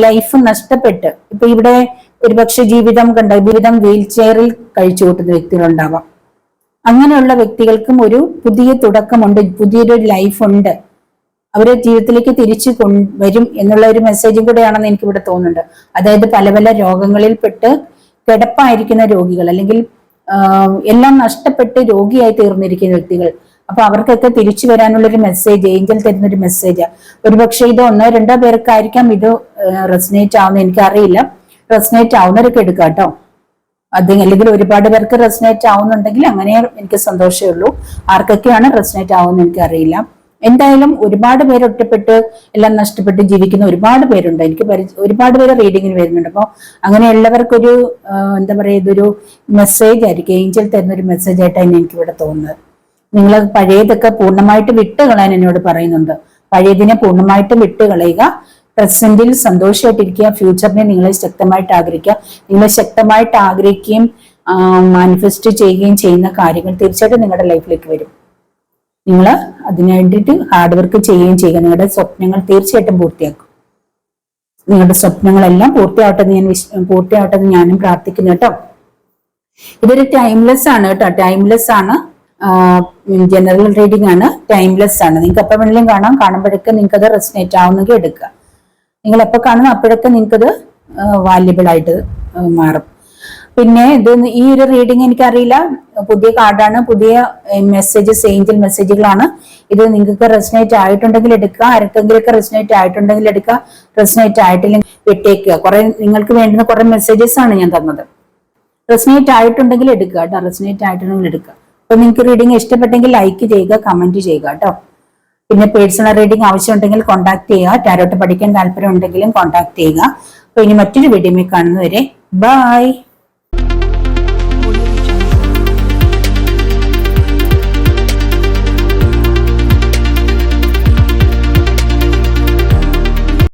ലൈഫ് നഷ്ടപ്പെട്ട്, ഇപ്പൊ ഇവിടെ ഒരുപക്ഷെ ജീവിതം വീൽ ചെയറിൽ കഴിച്ചു കൂട്ടുന്ന വ്യക്തികളുണ്ടാവാം. അങ്ങനെയുള്ള വ്യക്തികൾക്കും ഒരു പുതിയ തുടക്കമുണ്ട്, പുതിയൊരു ലൈഫ് ഉണ്ട്, അവരെ ജീവിതത്തിലേക്ക് തിരിച്ചു കൊണ്ടുവരും എന്നുള്ള ഒരു മെസ്സേജും കൂടെയാണെന്ന് എനിക്ക് ഇവിടെ തോന്നുന്നുണ്ട്. അതായത് പല പല രോഗങ്ങളിൽപ്പെട്ട് കിടപ്പായിരിക്കുന്ന രോഗികൾ, അല്ലെങ്കിൽ എല്ലാം നഷ്ടപ്പെട്ട് രോഗിയായി തീർന്നിരിക്കുന്ന വ്യക്തികൾ, അപ്പൊ അവർക്കൊക്കെ തിരിച്ചു വരാനുള്ള ഒരു മെസ്സേജ് ഏഞ്ചൽ തരുന്ന ഒരു മെസ്സേജ്. ഒരുപക്ഷെ ഇത് 1-2 പേർക്കായിരിക്കാം ഇത് റെസനേറ്റ് ആവുന്ന, എനിക്കറിയില്ല. റെസനേറ്റ് ആവുന്നവരൊക്കെ എടുക്കാം കേട്ടോ. അല്ലെങ്കിൽ ഒരുപാട് പേർക്ക് റെസനേറ്റ് ആവുന്നുണ്ടെങ്കിൽ അങ്ങനെ എനിക്ക് സന്തോഷമേ ഉള്ളൂ. ആർക്കൊക്കെയാണ് റെസനേറ്റ് ആവുന്നത് എനിക്ക് അറിയില്ല. എന്തായാലും ഒരുപാട് പേര് ഒറ്റപ്പെട്ട് എല്ലാം നഷ്ടപ്പെട്ട് ജീവിക്കുന്ന ഒരുപാട് പേരുണ്ട്, എനിക്ക് ഒരുപാട് പേര് റീഡിങ്ങിന് വരുന്നുണ്ട്. അപ്പോൾ അങ്ങനെയുള്ളവർക്കൊരു എന്താ പറയുക, ഇതൊരു മെസ്സേജ് ആയിരിക്കും, ഏഞ്ചൽ തരുന്ന ഒരു മെസ്സേജ് ആയിട്ടാണ് എനിക്കിവിടെ തോന്നുന്നത്. നിങ്ങൾ പഴയതൊക്കെ പൂർണ്ണമായിട്ട് വിട്ടുകളയാൻ എന്നോട് പറയുന്നുണ്ട്. പഴയതിനെ പൂർണ്ണമായിട്ട് വിട്ടുകളയുക, പ്രസന്റിൽ സന്തോഷമായിട്ടിരിക്കുക, ഫ്യൂച്ചറിനെ നിങ്ങളെ ശക്തമായിട്ട് ആഗ്രഹിക്കുക. നിങ്ങൾ ശക്തമായിട്ട് ആഗ്രഹിക്കുകയും മാനിഫെസ്റ്റ് ചെയ്യുകയും ചെയ്യുന്ന കാര്യങ്ങൾ തീർച്ചയായിട്ടും നിങ്ങളുടെ ലൈഫിലേക്ക് വരും. നിങ്ങൾ അതിനു വേണ്ടിയിട്ട് ഹാർഡ് വർക്ക് ചെയ്യുകയും ചെയ്യുക. നിങ്ങളുടെ സ്വപ്നങ്ങൾ തീർച്ചയായിട്ടും പൂർത്തിയാക്കും. നിങ്ങളുടെ സ്വപ്നങ്ങളെല്ലാം പൂർത്തിയാവട്ടെ എന്ന് ഞാനും പ്രാർത്ഥിക്കുന്നു കേട്ടോ. ഇതൊരു ടൈംലെസ് ആണ് കേട്ടോ, ടൈംലെസ് ആണ്. ജനറൽ റീഡിംഗ് ആണ്, ടൈംലെസ് ആണ്. നിങ്ങൾക്ക് എപ്പോൾ വേണമെങ്കിലും കാണാം. കാണുമ്പോഴൊക്കെ നിങ്ങൾക്ക് അത് റെസനേറ്റ് ആവുന്നെങ്കിൽ എടുക്കുക. നിങ്ങൾ എപ്പോൾ കാണുന്നു അപ്പോഴൊക്കെ നിങ്ങൾക്കത് വാല്യബിൾ ആയിട്ട് മാറും. പിന്നെ ഈ ഒരു റീഡിംഗ് എനിക്കറിയില്ല, പുതിയ കാർഡാണ്, പുതിയ മെസ്സേജസ്, ഏഞ്ചൽ മെസ്സേജുകളാണ്. ഇത് നിങ്ങൾക്ക് റെസനേറ്റ് ആയിട്ടുണ്ടെങ്കിൽ എടുക്കുക, ആർക്കെങ്കിലൊക്കെ റെസനേറ്റ് ആയിട്ടുണ്ടെങ്കിൽ എടുക്കുക, റെസനേറ്റ് ആയിട്ടില്ലെങ്കിൽ വിട്ടേക്കുക. നിങ്ങൾക്ക് വേണ്ടുന്ന കുറെ മെസ്സേജസ് ആണ് ഞാൻ തന്നത്. റെസനേറ്റ് ആയിട്ടുണ്ടെങ്കിൽ എടുക്കുക കേട്ടോ, റെസനേറ്റ് ആയിട്ടുണ്ടെങ്കിൽ എടുക്കുക. അപ്പൊ നിങ്ങൾക്ക് റീഡിംഗ് ഇഷ്ടപ്പെട്ടെങ്കിൽ ലൈക്ക് ചെയ്യുക, കമന്റ് ചെയ്യുക കേട്ടോ. പിന്നെ പേഴ്സണൽ റീഡിംഗ് ആവശ്യമുണ്ടെങ്കിൽ കോൺടാക്ട് ചെയ്യുക. ടാരോട്ട് പഠിക്കാൻ താല്പര്യം ഉണ്ടെങ്കിലും കോൺടാക്ട് ചെയ്യുക. അപ്പൊ ഇനി മറ്റൊരു വീഡിയോയിൽ കാണുന്നവരെ ബൈ.